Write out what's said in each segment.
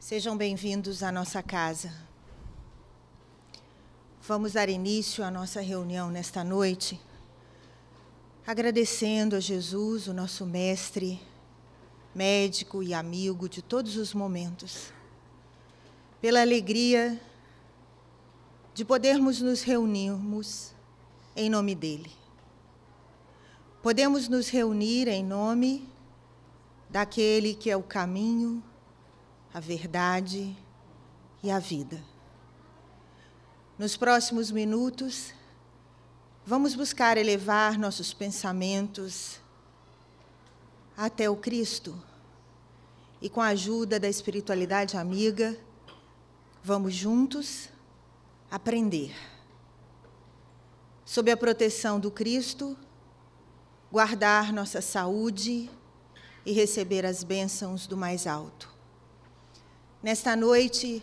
Sejam bem-vindos à nossa casa. Vamos dar início à nossa reunião nesta noite, agradecendo a Jesus, o nosso mestre, médico e amigo de todos os momentos, pela alegria de podermos nos reunirmos em nome dele. Podemos nos reunir em nome daquele que é o caminho, a verdade e a vida. Nos próximos minutos, vamos buscar elevar nossos pensamentos até o Cristo e, com a ajuda da espiritualidade amiga, vamos juntos aprender. Sob a proteção do Cristo, guardar nossa saúde e receber as bênçãos do mais alto. Nesta noite,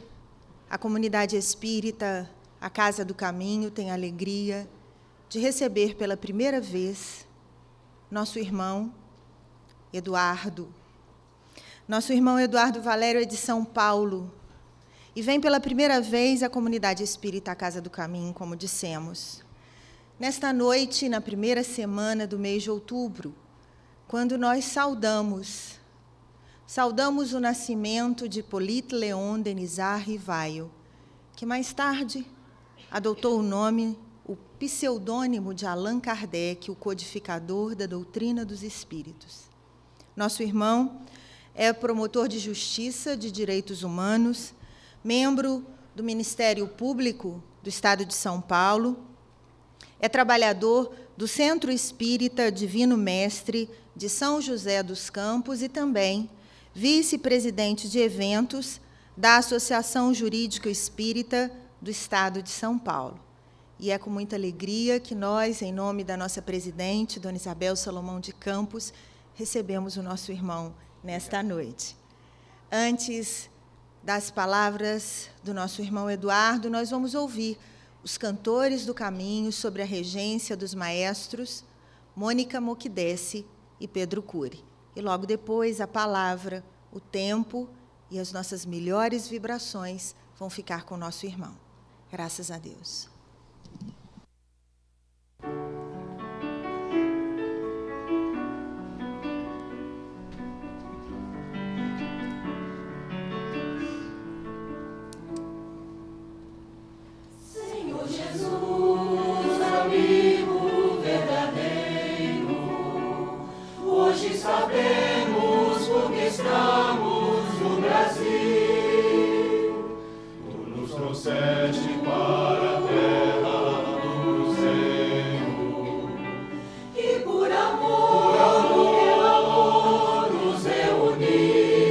a comunidade espírita, a Casa do Caminho, tem a alegria de receber pela primeira vez nosso irmão Eduardo. Nosso irmão Eduardo Valério é de São Paulo e vem pela primeira vez à comunidade espírita, a Casa do Caminho, como dissemos. Nesta noite, na primeira semana do mês de outubro, quando nós saudamos o nascimento de Hippolyte Léon Denisard Rivaio, que mais tarde adotou o nome, o pseudônimo de Allan Kardec, o codificador da doutrina dos espíritos. Nosso irmão é promotor de justiça de direitos humanos, membro do Ministério Público do Estado de São Paulo, é trabalhador do Centro Espírita Divino Mestre de São José dos Campos e também vice-presidente de eventos da Associação Jurídica Espírita do Estado de São Paulo. E é com muita alegria que nós, em nome da nossa presidente, Dona Isabel Salomão de Campos, recebemos o nosso irmão nesta noite. Antes das palavras do nosso irmão Eduardo, nós vamos ouvir os cantores do caminho sob a regência dos maestros Mônica Moquidessi e Pedro Cury. E logo depois a palavra, o tempo e as nossas melhores vibrações vão ficar com o nosso irmão. Graças a Deus. Senhor Jesus, amigo verdadeiro, hoje sabemos porque estamos no Brasil. Tu nos trouxeste para a terra do Senhor e por amor nos reunir.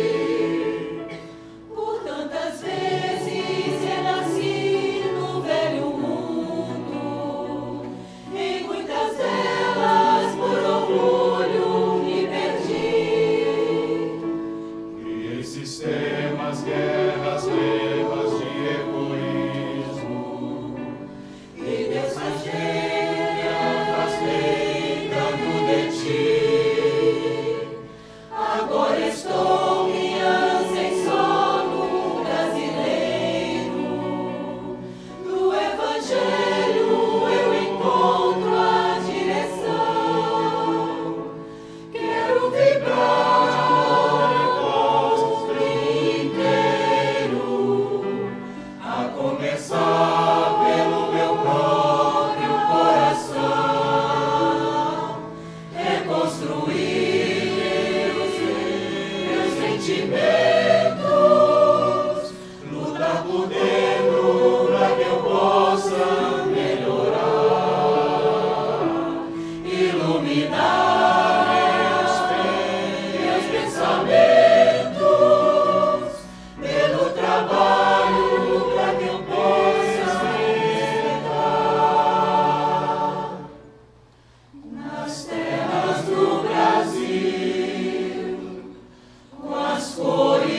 Por tantas vezes renasci no velho mundo, em muitas delas por orgulho me perdi. Criei sistemas, guerras, levas de egoísmo, e dessa gente afastei tanto de ti. Agora estou criança em solo brasileiro, no Evangelho eu encontro a direção. Quero vibrar com o inteiro, a começar pelo meu próprio coração, reconstruir meus sentimentos, lutar por dentro para que eu possa melhorar, iluminar meus pensamentos, pelo trabalho para que eu possa respeitar. Nas terras do Brasil, com as cores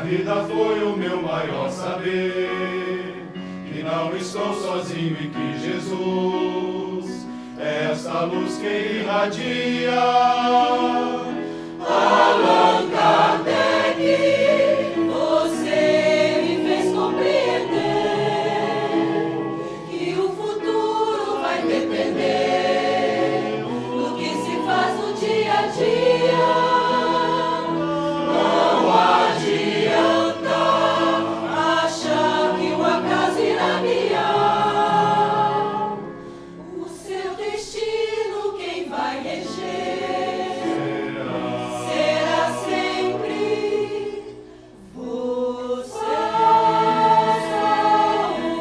vida foi o meu maior saber, que não estou sozinho e que Jesus é essa luz que irradia. Allan Kardec, você me fez compreender que o futuro vai depender do que se faz no dia a dia. Não adianta achar que o acaso irá guiar o seu destino, quem vai reger será sempre você.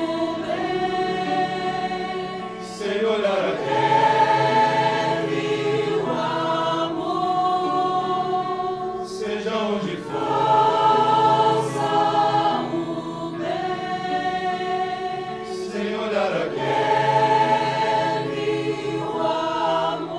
O bem, sem olhar a quem o amor, seja onde for, o bem, sem olhar a quem o amor.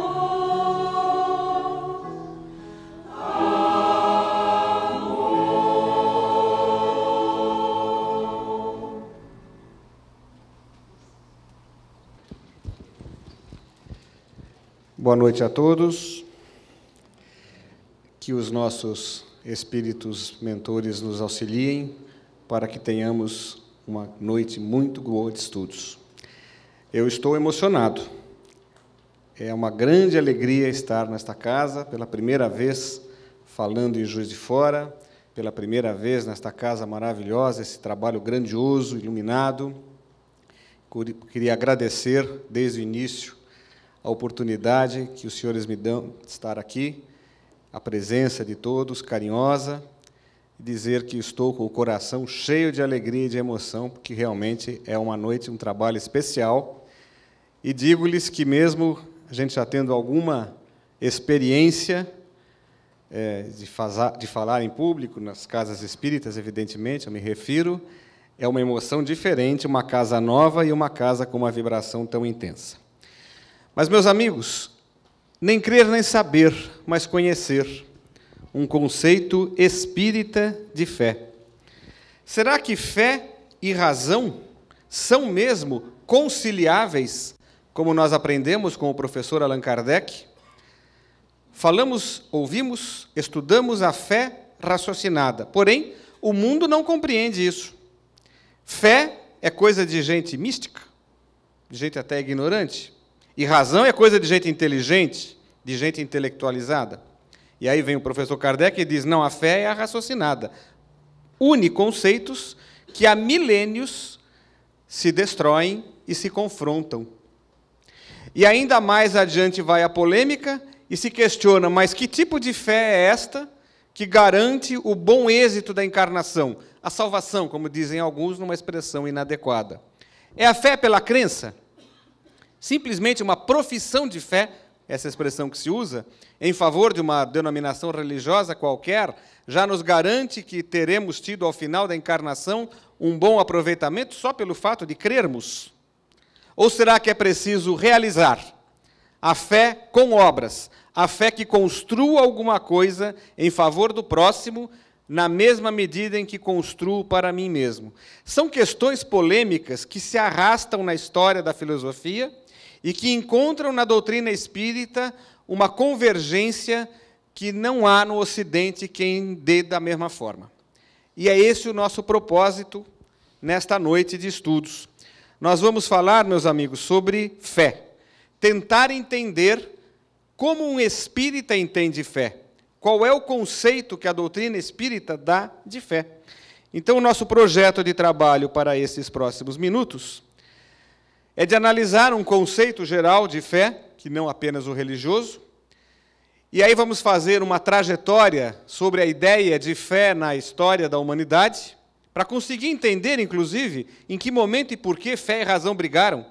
Boa noite a todos. Que os nossos espíritos mentores nos auxiliem para que tenhamos uma noite muito boa de estudos. Eu estou emocionado. É uma grande alegria estar nesta casa, pela primeira vez falando em Juiz de Fora, pela primeira vez nesta casa maravilhosa, esse trabalho grandioso, iluminado. Queria agradecer, desde o início, a oportunidade que os senhores me dão de estar aqui, a presença de todos, carinhosa, e dizer que estou com o coração cheio de alegria e de emoção, porque realmente é uma noite, um trabalho especial, e digo-lhes que mesmo a gente já tendo alguma experiência de falar em público, nas casas espíritas, evidentemente, eu me refiro, é uma emoção diferente, uma casa nova e uma casa com uma vibração tão intensa. Mas, meus amigos, nem crer nem saber, mas conhecer um conceito espírita de fé. Será que fé e razão são mesmo conciliáveis, como nós aprendemos com o professor Allan Kardec? Falamos, ouvimos, estudamos a fé raciocinada, porém, o mundo não compreende isso. Fé é coisa de gente mística, de gente até ignorante, e razão é coisa de gente inteligente, de gente intelectualizada. E aí vem o professor Kardec e diz, não, a fé é a raciocinada. Une conceitos que há milênios se destroem e se confrontam. E ainda mais adiante vai a polêmica e se questiona, mas que tipo de fé é esta que garante o bom êxito da encarnação? A salvação, como dizem alguns, numa expressão inadequada. É a fé pela crença? Simplesmente uma profissão de fé, essa expressão que se usa, em favor de uma denominação religiosa qualquer, já nos garante que teremos tido, ao final da encarnação, um bom aproveitamento só pelo fato de crermos? Ou será que é preciso realizar a fé com obras, a fé que construa alguma coisa em favor do próximo, na mesma medida em que construo para mim mesmo? São questões polêmicas que se arrastam na história da filosofia e que encontram na doutrina espírita uma convergência que não há no Ocidente quem dê da mesma forma. E é esse o nosso propósito nesta noite de estudos. Nós vamos falar, meus amigos, sobre fé. Tentar entender como um espírita entende fé. Qual é o conceito que a doutrina espírita dá de fé? Então, o nosso projeto de trabalho para esses próximos minutos é de analisar um conceito geral de fé, que não apenas o religioso, e aí vamos fazer uma trajetória sobre a ideia de fé na história da humanidade, para conseguir entender, inclusive, em que momento e por que fé e razão brigaram.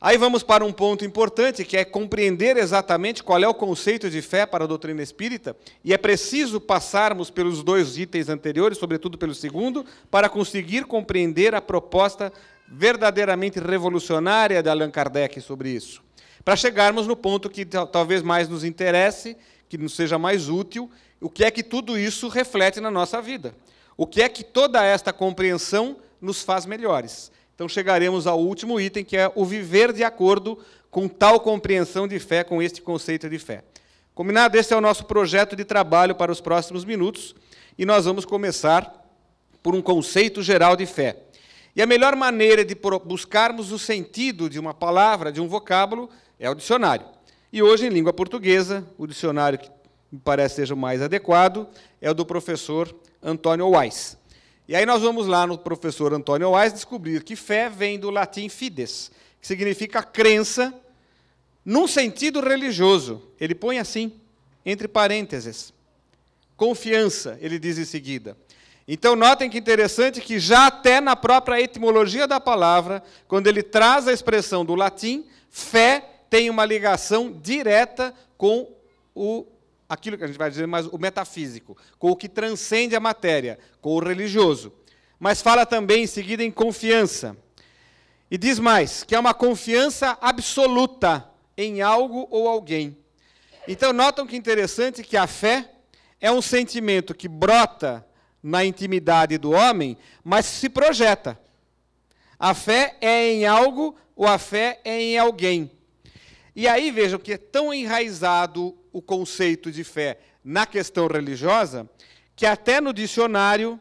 Aí vamos para um ponto importante, que é compreender exatamente qual é o conceito de fé para a doutrina espírita, e é preciso passarmos pelos dois itens anteriores, sobretudo pelo segundo, para conseguir compreender a proposta verdadeiramente revolucionária de Allan Kardec sobre isso. Para chegarmos no ponto que talvez mais nos interesse, que nos seja mais útil, o que é que tudo isso reflete na nossa vida. O que é que toda esta compreensão nos faz melhores. Então, chegaremos ao último item, que é o viver de acordo com tal compreensão de fé, com este conceito de fé. Combinado? Este é o nosso projeto de trabalho para os próximos minutos, e nós vamos começar por um conceito geral de fé. E a melhor maneira de buscarmos o sentido de uma palavra, de um vocábulo, é o dicionário. E hoje, em língua portuguesa, o dicionário que me parece seja o mais adequado é o do professor Antônio Weiss. E aí nós vamos lá no professor Antônio Weiss descobrir que fé vem do latim fides, que significa crença, num sentido religioso. Ele põe assim, entre parênteses, confiança, ele diz em seguida. Então, notem que interessante que já até na própria etimologia da palavra, quando ele traz a expressão do latim, fé tem uma ligação direta com aquilo que a gente vai dizer mais o metafísico, com o que transcende a matéria, com o religioso. Mas fala também em seguida em confiança. E diz mais, que é uma confiança absoluta em algo ou alguém. Então, notam que interessante que a fé é um sentimento que brota na intimidade do homem, mas se projeta. A fé é em algo ou a fé é em alguém. E aí vejam que é tão enraizado o conceito de fé na questão religiosa, que até no dicionário,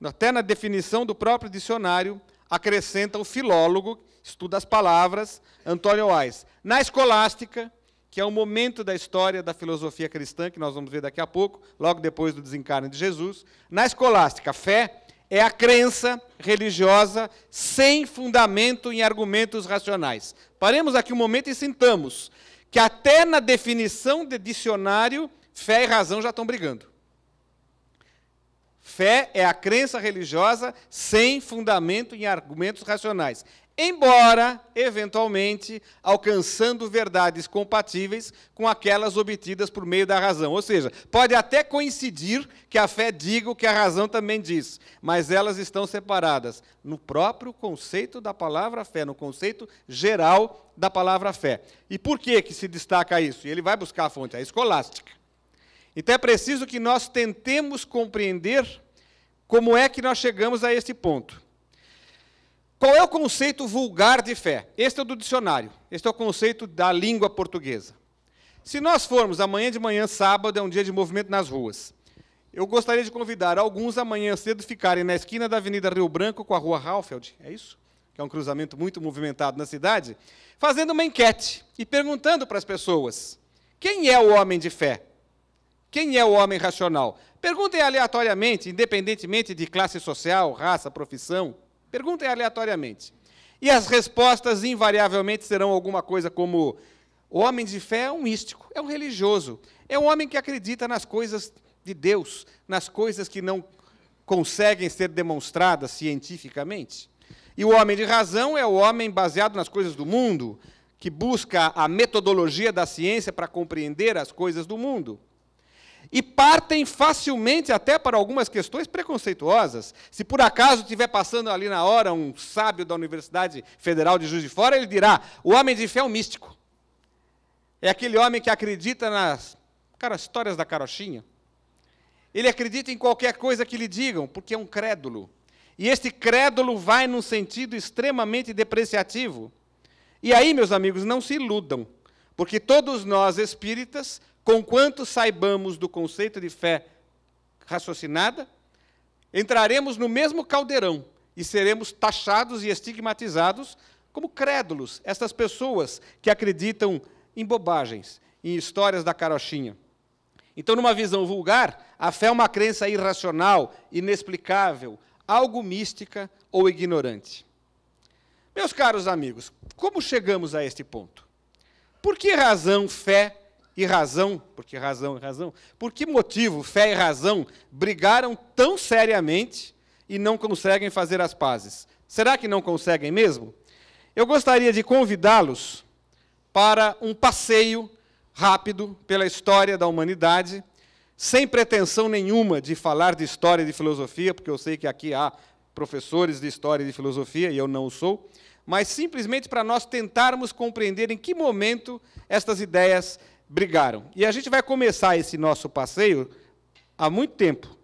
até na definição do próprio dicionário, acrescenta o filólogo, estuda as palavras, Antônio Weiss. Na escolástica, que é um momento da história da filosofia cristã, que nós vamos ver daqui a pouco, logo depois do desencarne de Jesus. Na escolástica, fé é a crença religiosa sem fundamento em argumentos racionais. Paremos aqui um momento e sintamos que até na definição de dicionário, fé e razão já estão brigando. Fé é a crença religiosa sem fundamento em argumentos racionais. Embora, eventualmente, alcançando verdades compatíveis com aquelas obtidas por meio da razão. Ou seja, pode até coincidir que a fé diga o que a razão também diz, mas elas estão separadas no próprio conceito da palavra fé, no conceito geral da palavra fé. E por que se destaca isso? E ele vai buscar a fonte, a escolástica. Então é preciso que nós tentemos compreender como é que nós chegamos a este ponto. Qual é o conceito vulgar de fé? Este é o do dicionário. Este é o conceito da língua portuguesa. Se nós formos amanhã de manhã, sábado, é um dia de movimento nas ruas. Eu gostaria de convidar alguns amanhã cedo ficarem na esquina da Avenida Rio Branco com a Rua Halfeld, é isso? Que é um cruzamento muito movimentado na cidade, fazendo uma enquete e perguntando para as pessoas: quem é o homem de fé? Quem é o homem racional? Perguntem aleatoriamente, independentemente de classe social, raça, profissão. Perguntem aleatoriamente. E as respostas, invariavelmente, serão alguma coisa como: o homem de fé é um místico, é um religioso, é um homem que acredita nas coisas de Deus, nas coisas que não conseguem ser demonstradas cientificamente. E o homem de razão é o homem baseado nas coisas do mundo, que busca a metodologia da ciência para compreender as coisas do mundo. E partem facilmente até para algumas questões preconceituosas. Se por acaso estiver passando ali na hora um sábio da Universidade Federal de Juiz de Fora, ele dirá: o homem de fé é um místico. É aquele homem que acredita nas histórias da carochinha. Ele acredita em qualquer coisa que lhe digam, porque é um crédulo. E este crédulo vai num sentido extremamente depreciativo. E aí, meus amigos, não se iludam, porque todos nós espíritas, conquanto saibamos do conceito de fé raciocinada, entraremos no mesmo caldeirão e seremos taxados e estigmatizados como crédulos, essas pessoas que acreditam em bobagens, em histórias da carochinha. Então, numa visão vulgar, a fé é uma crença irracional, inexplicável, algo mística ou ignorante. Meus caros amigos, como chegamos a este ponto? Por que razão, fé e razão, porque razão e razão, por que motivo fé e razão brigaram tão seriamente e não conseguem fazer as pazes? Será que não conseguem mesmo? Eu gostaria de convidá-los para um passeio rápido pela história da humanidade, sem pretensão nenhuma de falar de história e de filosofia, porque eu sei que aqui há professores de história e de filosofia, e eu não o sou, mas simplesmente para nós tentarmos compreender em que momento estas ideias brigaram. E a gente vai começar esse nosso passeio há muito tempo,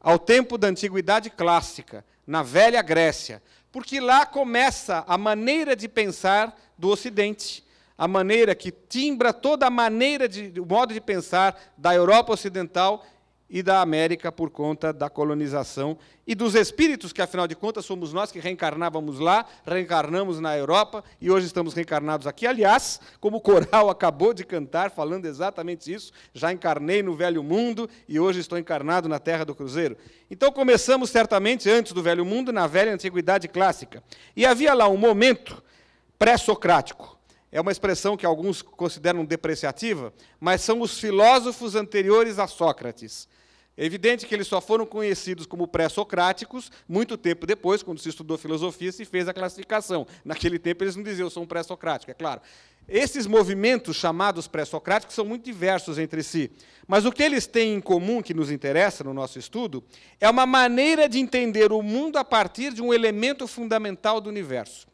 ao tempo da Antiguidade Clássica, na Velha Grécia, porque lá começa a maneira de pensar do Ocidente, a maneira que timbra toda a maneira, o modo de pensar da Europa Ocidental e da América por conta da colonização e dos espíritos que, afinal de contas, somos nós que reencarnávamos lá, reencarnamos na Europa e hoje estamos reencarnados aqui. Aliás, como o coral acabou de cantar, falando exatamente isso, já encarnei no Velho Mundo e hoje estou encarnado na Terra do Cruzeiro. Então, começamos certamente antes do Velho Mundo, na velha Antiguidade Clássica. E havia lá um momento pré-socrático. É uma expressão que alguns consideram depreciativa, mas são os filósofos anteriores a Sócrates. É evidente que eles só foram conhecidos como pré-socráticos muito tempo depois, quando se estudou filosofia, se fez a classificação. Naquele tempo eles não diziam, eu sou um pré-socrático, é claro. Esses movimentos chamados pré-socráticos são muito diversos entre si. Mas o que eles têm em comum, que nos interessa no nosso estudo, é uma maneira de entender o mundo a partir de um elemento fundamental do universo.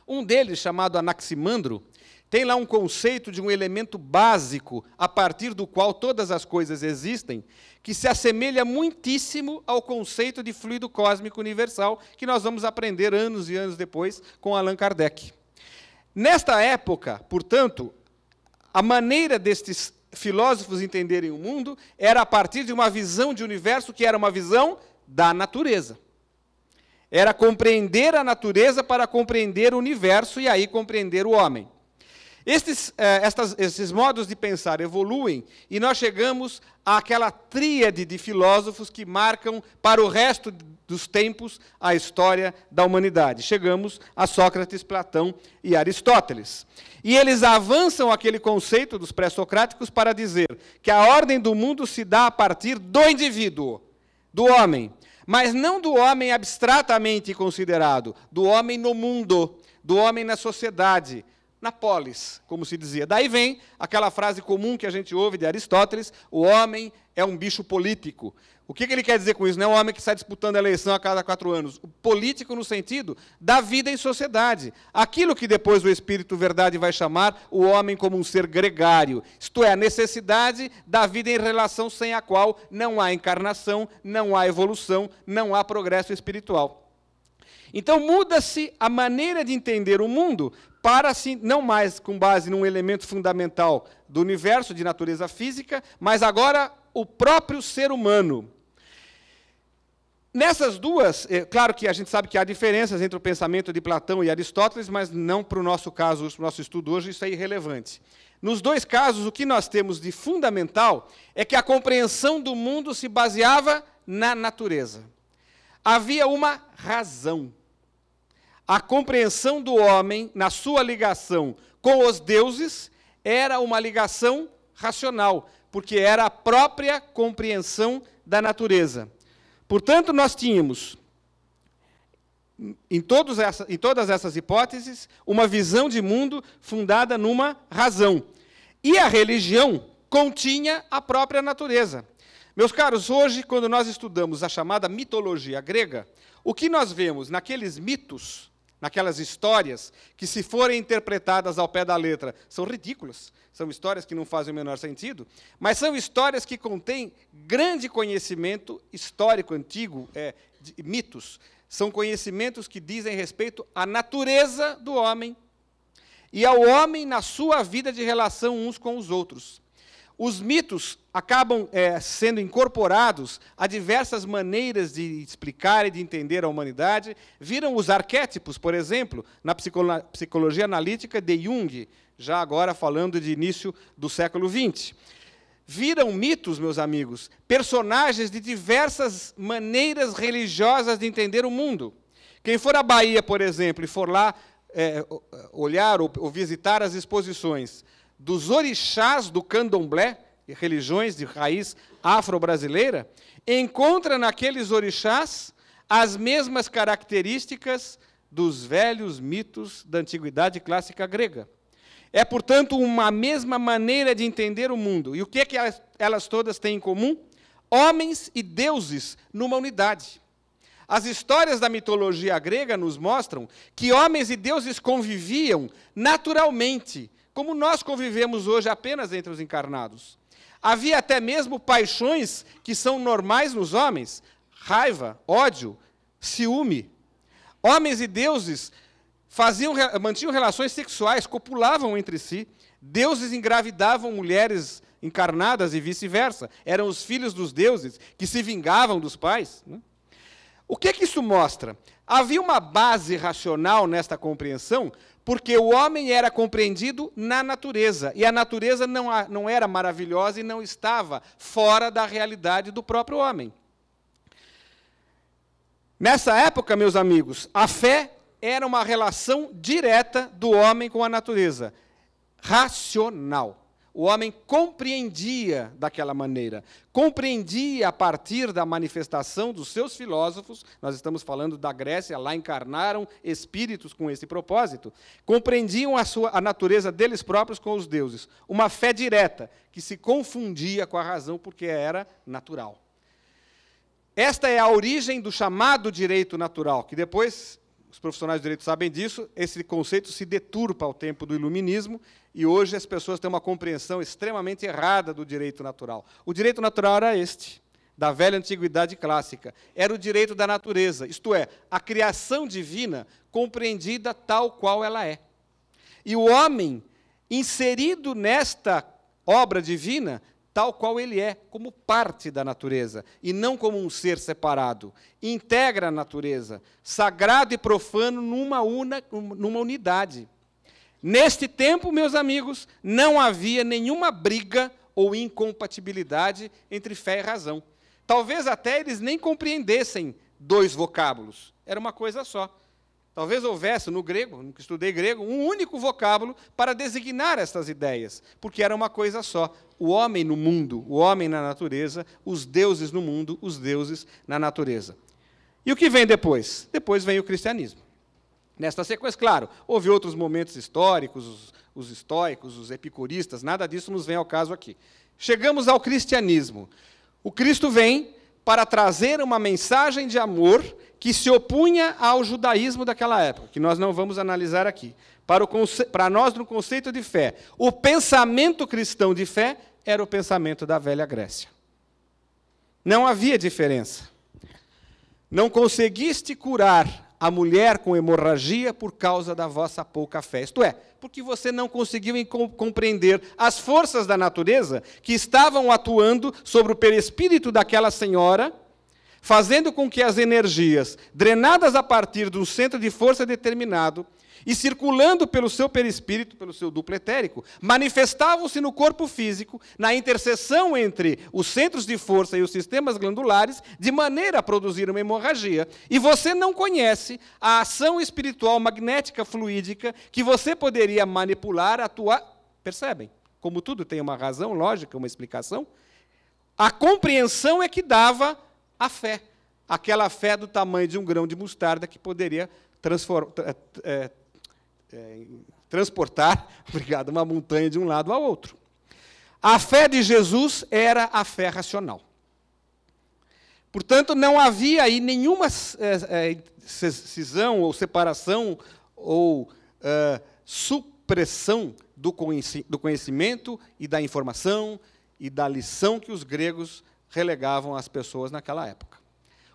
Um deles, chamado Anaximandro, tem lá um conceito de um elemento básico a partir do qual todas as coisas existem, que se assemelha muitíssimo ao conceito de fluido cósmico universal, que nós vamos aprender anos e anos depois com Allan Kardec. Nesta época, portanto, a maneira destes filósofos entenderem o mundo era a partir de uma visão de universo que era uma visão da natureza. Era compreender a natureza para compreender o universo e aí compreender o homem. Esses modos de pensar evoluem e nós chegamos àquela tríade de filósofos que marcam para o resto dos tempos a história da humanidade. Chegamos a Sócrates, Platão e Aristóteles. E eles avançam aquele conceito dos pré-socráticos para dizer que a ordem do mundo se dá a partir do indivíduo, do homem, mas não do homem abstratamente considerado, do homem no mundo, do homem na sociedade, na polis, como se dizia. Daí vem aquela frase comum que a gente ouve de Aristóteles, o homem é um bicho político. O que ele quer dizer com isso? Não é um homem que sai disputando a eleição a cada 4 anos. O político no sentido da vida em sociedade. Aquilo que depois o Espírito Verdade vai chamar o homem como um ser gregário. Isto é, a necessidade da vida em relação sem a qual não há encarnação, não há evolução, não há progresso espiritual. Então muda-se a maneira de entender o mundo para, não mais com base num elemento fundamental do universo de natureza física, mas agora o próprio ser humano. Nessas duas, claro que a gente sabe que há diferenças entre o pensamento de Platão e Aristóteles, mas não para o nosso caso, o nosso estudo hoje, isso é irrelevante. Nos dois casos, o que nós temos de fundamental é que a compreensão do mundo se baseava na natureza. Havia uma razão. A compreensão do homem, na sua ligação com os deuses, era uma ligação racional, porque era a própria compreensão da natureza. Portanto, nós tínhamos, em todas essas hipóteses, uma visão de mundo fundada numa razão. E a religião continha a própria natureza. Meus caros, hoje, quando nós estudamos a chamada mitologia grega, o que nós vemos naqueles mitos, naquelas histórias, que se forem interpretadas ao pé da letra, são ridículas, são histórias que não fazem o menor sentido, mas são histórias que contêm grande conhecimento histórico antigo, de mitos. São conhecimentos que dizem respeito à natureza do homem e ao homem na sua vida de relação uns com os outros. Os mitos acabam sendo incorporados a diversas maneiras de explicar e de entender a humanidade. Viram os arquétipos, por exemplo, na psicologia analítica de Jung, já agora falando de início do século XX. Viram mitos, meus amigos, personagens de diversas maneiras religiosas de entender o mundo. Quem for à Bahia, por exemplo, e for lá olhar ou visitar as exposições dos orixás do candomblé, religiões de raiz afro-brasileira, encontra naqueles orixás as mesmas características dos velhos mitos da antiguidade clássica grega. É, portanto, uma mesma maneira de entender o mundo. E o que é que elas todas têm em comum? Homens e deuses numa unidade. As histórias da mitologia grega nos mostram que homens e deuses conviviam naturalmente, como nós convivemos hoje apenas entre os encarnados. Havia até mesmo paixões que são normais nos homens: raiva, ódio, ciúme. Homens e deuses mantinham relações sexuais, copulavam entre si. Deuses engravidavam mulheres encarnadas e vice-versa. Eram os filhos dos deuses que se vingavam dos pais. O que isso mostra? Havia uma base racional nesta compreensão, porque o homem era compreendido na natureza, e a natureza não era maravilhosa e não estava fora da realidade do próprio homem. Nessa época, meus amigos, a fé era uma relação direta do homem com a natureza, racional. O homem compreendia daquela maneira, compreendia a partir da manifestação dos seus filósofos. Nós estamos falando da Grécia, lá encarnaram espíritos com esse propósito, compreendiam a natureza deles próprios com os deuses. Uma fé direta, que se confundia com a razão, porque era natural. Esta é a origem do chamado direito natural, que depois, os profissionais do direito sabem disso, esse conceito se deturpa ao tempo do iluminismo, e hoje as pessoas têm uma compreensão extremamente errada do direito natural. O direito natural era este, da velha antiguidade clássica. Era o direito da natureza, isto é, a criação divina compreendida tal qual ela é. E o homem, inserido nesta obra divina, tal qual ele é, como parte da natureza, e não como um ser separado. Integra a natureza, sagrado e profano numa unidade. Neste tempo, meus amigos, não havia nenhuma briga ou incompatibilidade entre fé e razão. Talvez até eles nem compreendessem dois vocábulos. Era uma coisa só. Talvez houvesse no grego, nunca estudei grego, um único vocábulo para designar estas ideias, porque era uma coisa só. O homem no mundo, o homem na natureza, os deuses no mundo, os deuses na natureza. E o que vem depois? Depois vem o cristianismo. Nesta sequência, claro, houve outros momentos históricos, os estoicos, os epicuristas, nada disso nos vem ao caso aqui. Chegamos ao cristianismo. O Cristo vem para trazer uma mensagem de amor que se opunha ao judaísmo daquela época, que nós não vamos analisar aqui. Para nós, no conceito de fé, o pensamento cristão de fé era o pensamento da velha Grécia. Não havia diferença. Não conseguiste curar a mulher com hemorragia por causa da vossa pouca fé. Isto é, porque você não conseguiu compreender as forças da natureza que estavam atuando sobre o perispírito daquela senhora, fazendo com que as energias, drenadas a partir de um centro de força determinado, e circulando pelo seu perispírito, pelo seu duplo etérico, manifestavam-se no corpo físico, na interseção entre os centros de força e os sistemas glandulares, de maneira a produzir uma hemorragia. E você não conhece a ação espiritual magnética fluídica que você poderia manipular, atuar. Percebem? Como tudo tem uma razão lógica, uma explicação. A compreensão é que dava a fé. Aquela fé do tamanho de um grão de mostarda que poderia transportar uma montanha de um lado ao outro. A fé de Jesus era a fé racional. Portanto, não havia aí nenhuma cisão ou separação ou supressão do conhecimento e da informação e da lição que os gregos relegavam às pessoas naquela época.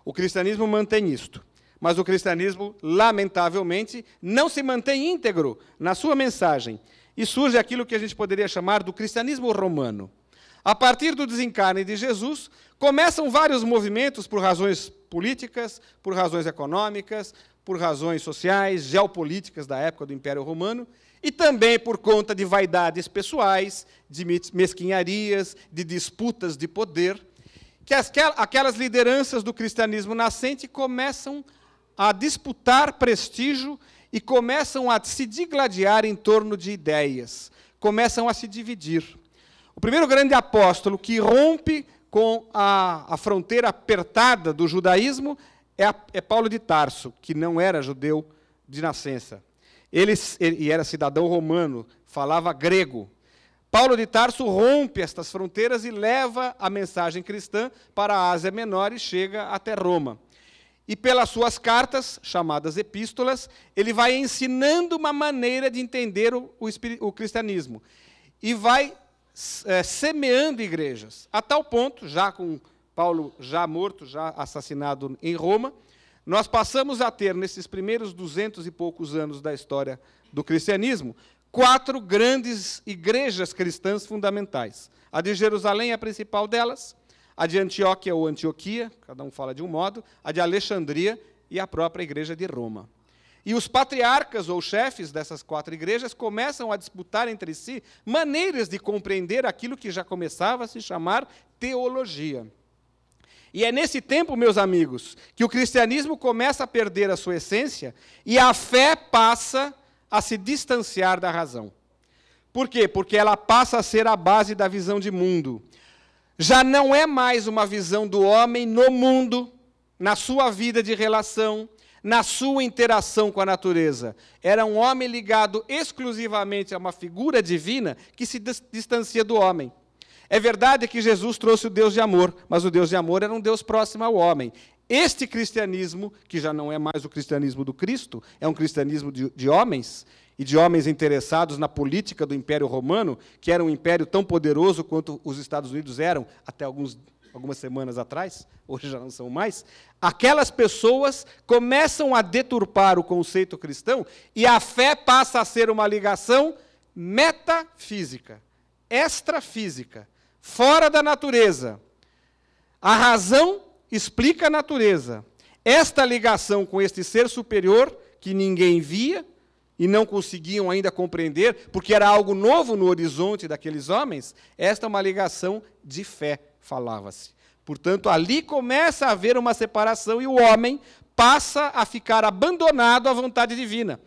O cristianismo mantém isto. Mas o cristianismo, lamentavelmente, não se mantém íntegro na sua mensagem. E surge aquilo que a gente poderia chamar do cristianismo romano. A partir do desencarne de Jesus, começam vários movimentos por razões políticas, por razões econômicas, por razões sociais, geopolíticas da época do Império Romano, e também por conta de vaidades pessoais, de mesquinharias, de disputas de poder, que aquelas lideranças do cristianismo nascente começam a disputar prestígio e começam a se digladiar em torno de ideias, começam a se dividir. O primeiro grande apóstolo que rompe com a fronteira apertada do judaísmo é Paulo de Tarso, que não era judeu de nascença. Ele era cidadão romano, falava grego. Paulo de Tarso rompe estas fronteiras e leva a mensagem cristã para a Ásia Menor e chega até Roma. E pelas suas cartas, chamadas epístolas, ele vai ensinando uma maneira de entender o cristianismo. E vai semeando igrejas. A tal ponto, já com Paulo já morto, já assassinado em Roma, nós passamos a ter, nesses primeiros 200 e poucos anos da história do cristianismo, 4 grandes igrejas cristãs fundamentais. A de Jerusalém é a principal delas, a de Antioquia ou Antioquia, cada um fala de um modo, a de Alexandria e a própria igreja de Roma. E os patriarcas ou chefes dessas 4 igrejas começam a disputar entre si maneiras de compreender aquilo que já começava a se chamar teologia. E é nesse tempo, meus amigos, que o cristianismo começa a perder a sua essência e a fé passa a se distanciar da razão. Por quê? Porque ela passa a ser a base da visão de mundo. Já não é mais uma visão do homem no mundo, na sua vida de relação, na sua interação com a natureza. Era um homem ligado exclusivamente a uma figura divina que se distancia do homem. É verdade que Jesus trouxe o Deus de amor, mas o Deus de amor era um Deus próximo ao homem. Este cristianismo, que já não é mais o cristianismo do Cristo, é um cristianismo de homens, e de homens interessados na política do Império Romano, que era um império tão poderoso quanto os Estados Unidos eram até algumas semanas atrás, hoje já não são mais, aquelas pessoas começam a deturpar o conceito cristão e a fé passa a ser uma ligação metafísica, extrafísica, fora da natureza. A razão explica a natureza. Esta ligação com este ser superior, que ninguém via e não conseguiam ainda compreender, porque era algo novo no horizonte daqueles homens, esta é uma ligação de fé, falava-se. Portanto, ali começa a haver uma separação e o homem passa a ficar abandonado à vontade divina.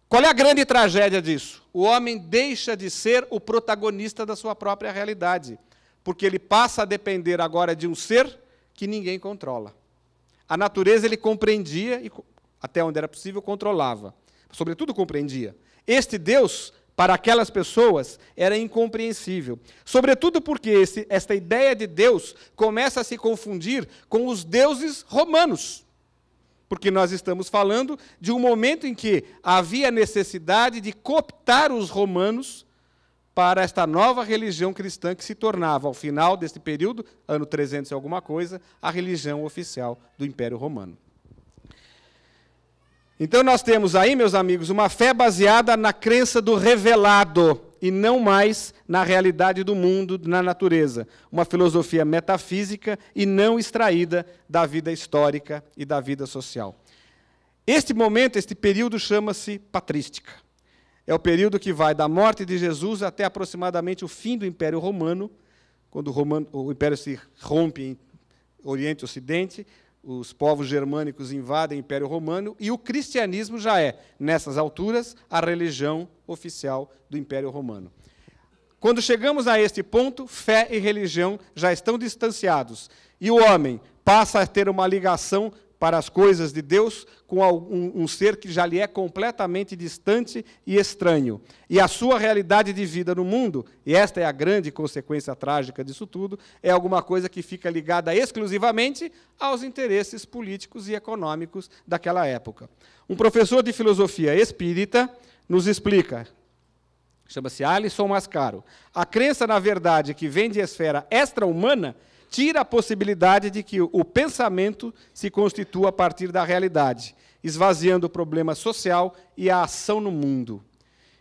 Qual é a grande tragédia disso? O homem deixa de ser o protagonista da sua própria realidade, porque ele passa a depender agora de um ser que ninguém controla. A natureza ele compreendia e, até onde era possível, controlava. Sobretudo compreendia. Este Deus, para aquelas pessoas, era incompreensível. Sobretudo porque esta ideia de Deus começa a se confundir com os deuses romanos. Porque nós estamos falando de um momento em que havia necessidade de cooptar os romanos para esta nova religião cristã que se tornava, ao final deste período, ano 300 e alguma coisa, a religião oficial do Império Romano. Então nós temos aí, meus amigos, uma fé baseada na crença do revelado e não mais na realidade do mundo, na natureza. Uma filosofia metafísica e não extraída da vida histórica e da vida social. Este momento, este período, chama-se patrística. É o período que vai da morte de Jesus até aproximadamente o fim do Império Romano, quando o Império se rompe em Oriente e Ocidente, os povos germânicos invadem o Império Romano, e o cristianismo já é, nessas alturas, a religião oficial do Império Romano. Quando chegamos a este ponto, fé e religião já estão distanciados, e o homem passa a ter uma ligação para as coisas de Deus com um ser que já lhe é completamente distante e estranho. E a sua realidade de vida no mundo, e esta é a grande consequência trágica disso tudo, é alguma coisa que fica ligada exclusivamente aos interesses políticos e econômicos daquela época. Um professor de filosofia espírita nos explica, chama-se Alisson Mascaro, a crença na verdade que vem de esfera extra-humana tira a possibilidade de que o pensamento se constitua a partir da realidade, esvaziando o problema social e a ação no mundo.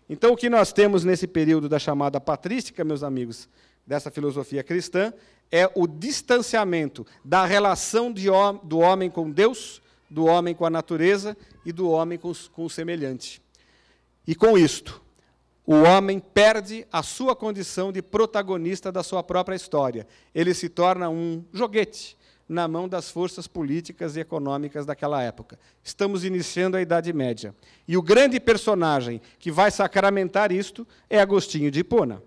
Então, o que nós temos nesse período da chamada patrística, meus amigos, dessa filosofia cristã, é o distanciamento da relação do homem com Deus, do homem com a natureza e do homem com o semelhante. E com isto, o homem perde a sua condição de protagonista da sua própria história. Ele se torna um joguete na mão das forças políticas e econômicas daquela época. Estamos iniciando a Idade Média. E o grande personagem que vai sacramentar isto é Agostinho de Hipona.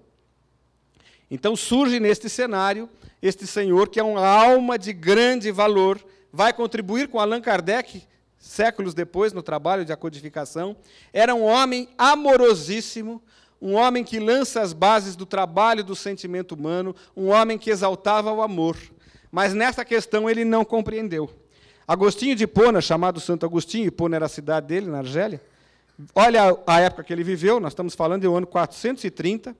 Então surge neste cenário este senhor que é uma alma de grande valor, vai contribuir com Allan Kardec, séculos depois, no trabalho de codificação. Era um homem amorosíssimo, um homem que lança as bases do trabalho do sentimento humano, um homem que exaltava o amor. Mas nessa questão ele não compreendeu. Agostinho de Hipona, chamado Santo Agostinho, Hipona era a cidade dele, na Argélia. Olha a época que ele viveu, nós estamos falando do ano 430.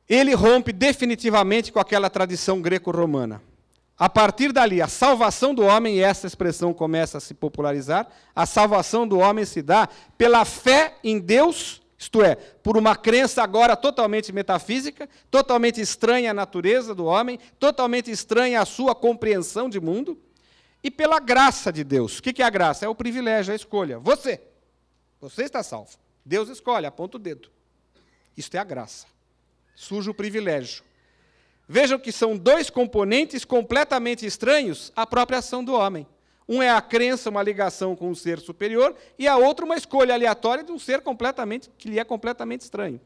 Ele rompe definitivamente com aquela tradição greco-romana. A partir dali, a salvação do homem, e essa expressão começa a se popularizar, a salvação do homem se dá pela fé em Deus, isto é, por uma crença agora totalmente metafísica, totalmente estranha à natureza do homem, totalmente estranha à sua compreensão de mundo, e pela graça de Deus. O que é a graça? É o privilégio, a escolha. Você está salvo. Deus escolhe, aponta o dedo. Isto é a graça. Surge o privilégio. Vejam que são dois componentes completamente estranhos à própria ação do homem. Um é a crença, uma ligação com um ser superior, e a outra uma escolha aleatória de um ser que lhe é completamente estranho.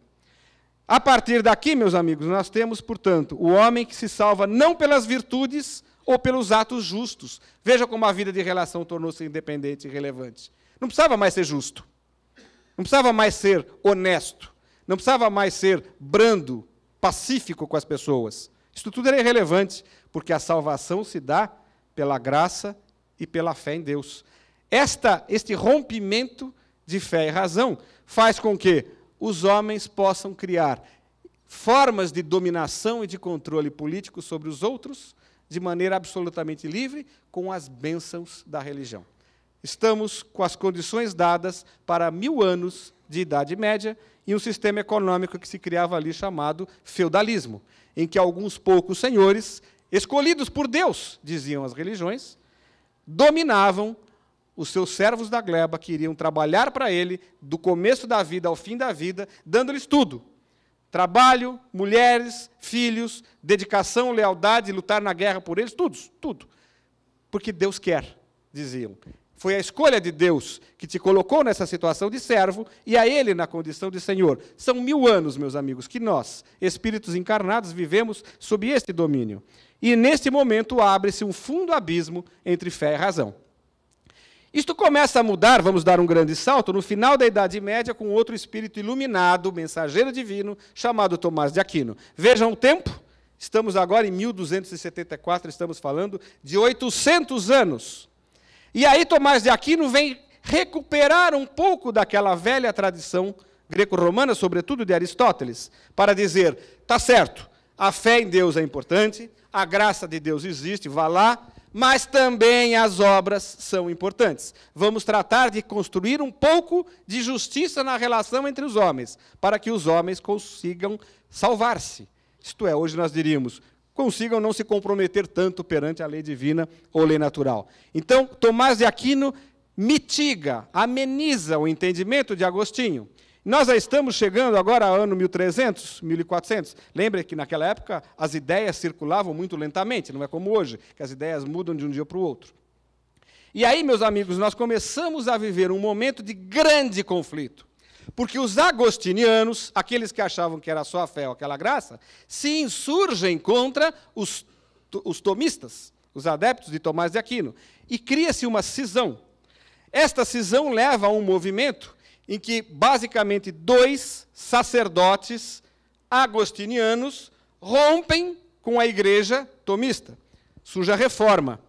A partir daqui, meus amigos, nós temos, portanto, o homem que se salva não pelas virtudes ou pelos atos justos. Veja como a vida de relação tornou-se independente e relevante. Não precisava mais ser justo. Não precisava mais ser honesto. Não precisava mais ser brando, pacífico com as pessoas. Isso tudo era irrelevante, porque a salvação se dá pela graça e pela fé em Deus. Este rompimento de fé e razão faz com que os homens possam criar formas de dominação e de controle político sobre os outros de maneira absolutamente livre, com as bênçãos da religião. Estamos com as condições dadas para 1000 anos de Idade Média e um sistema econômico que se criava ali chamado feudalismo, em que alguns poucos senhores, escolhidos por Deus, diziam as religiões, dominavam os seus servos da gleba, que iriam trabalhar para ele, do começo da vida ao fim da vida, dando-lhes tudo. Trabalho, mulheres, filhos, dedicação, lealdade, lutar na guerra por eles, tudo. Porque Deus quer, diziam. Foi a escolha de Deus que te colocou nessa situação de servo e a Ele na condição de Senhor. São 1000 anos, meus amigos, que nós, espíritos encarnados, vivemos sob este domínio. E, neste momento, abre-se um fundo abismo entre fé e razão. Isto começa a mudar, vamos dar um grande salto, no final da Idade Média, com outro espírito iluminado, mensageiro divino, chamado Tomás de Aquino. Vejam o tempo, estamos agora em 1274, estamos falando de 800 anos. E aí Tomás de Aquino vem recuperar um pouco daquela velha tradição greco-romana, sobretudo de Aristóteles, para dizer, está certo, a fé em Deus é importante, a graça de Deus existe, vá lá, mas também as obras são importantes. Vamos tratar de construir um pouco de justiça na relação entre os homens, para que os homens consigam salvar-se. Isto é, hoje nós diríamos, consigam não se comprometer tanto perante a lei divina ou lei natural. Então, Tomás de Aquino mitiga, ameniza o entendimento de Agostinho. Nós já estamos chegando agora ao ano 1300, 1400. Lembre que naquela época as ideias circulavam muito lentamente, não é como hoje, que as ideias mudam de um dia para o outro. E aí, meus amigos, nós começamos a viver um momento de grande conflito. Porque os agostinianos, aqueles que achavam que era só a fé ou aquela graça, se insurgem contra os tomistas, os adeptos de Tomás de Aquino. E cria-se uma cisão. Esta cisão leva a um movimento em que, basicamente, 2 sacerdotes agostinianos rompem com a igreja tomista. Surge a reforma.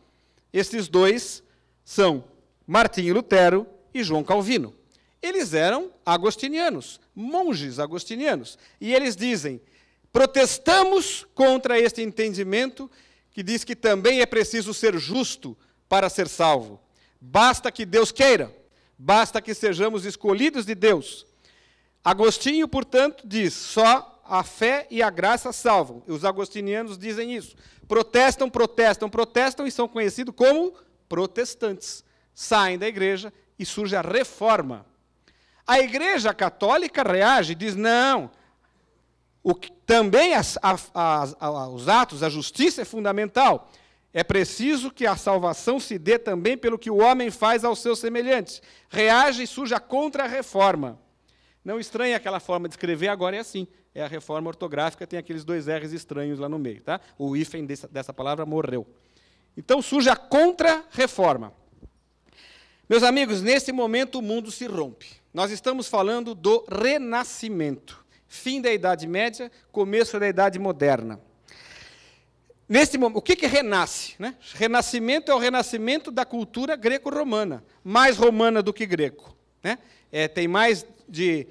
Esses 2 são Martinho Lutero e João Calvino. Eles eram agostinianos, monges agostinianos. E eles dizem, protestamos contra este entendimento que diz que também é preciso ser justo para ser salvo. Basta que Deus queira. Basta que sejamos escolhidos de Deus. Agostinho, portanto, diz, só a fé e a graça salvam. Os agostinianos dizem isso. Protestam e são conhecidos como protestantes. Saem da igreja e surge a reforma. A igreja católica reage e diz, não, também os atos, a justiça é fundamental. É preciso que a salvação se dê também pelo que o homem faz aos seus semelhantes. Reage e surge a contra-reforma. Não estranhe aquela forma de escrever, agora é assim. É a reforma ortográfica, tem aqueles 2 R's estranhos lá no meio. Tá? O hífen dessa palavra morreu. Então surge a contra-reforma. Meus amigos, nesse momento o mundo se rompe. Nós estamos falando do Renascimento. Fim da Idade Média, começo da Idade Moderna. nesse momento, o que renasce? Né? Renascimento é o renascimento da cultura greco-romana, mais romana do que greco. Né? Tem mais de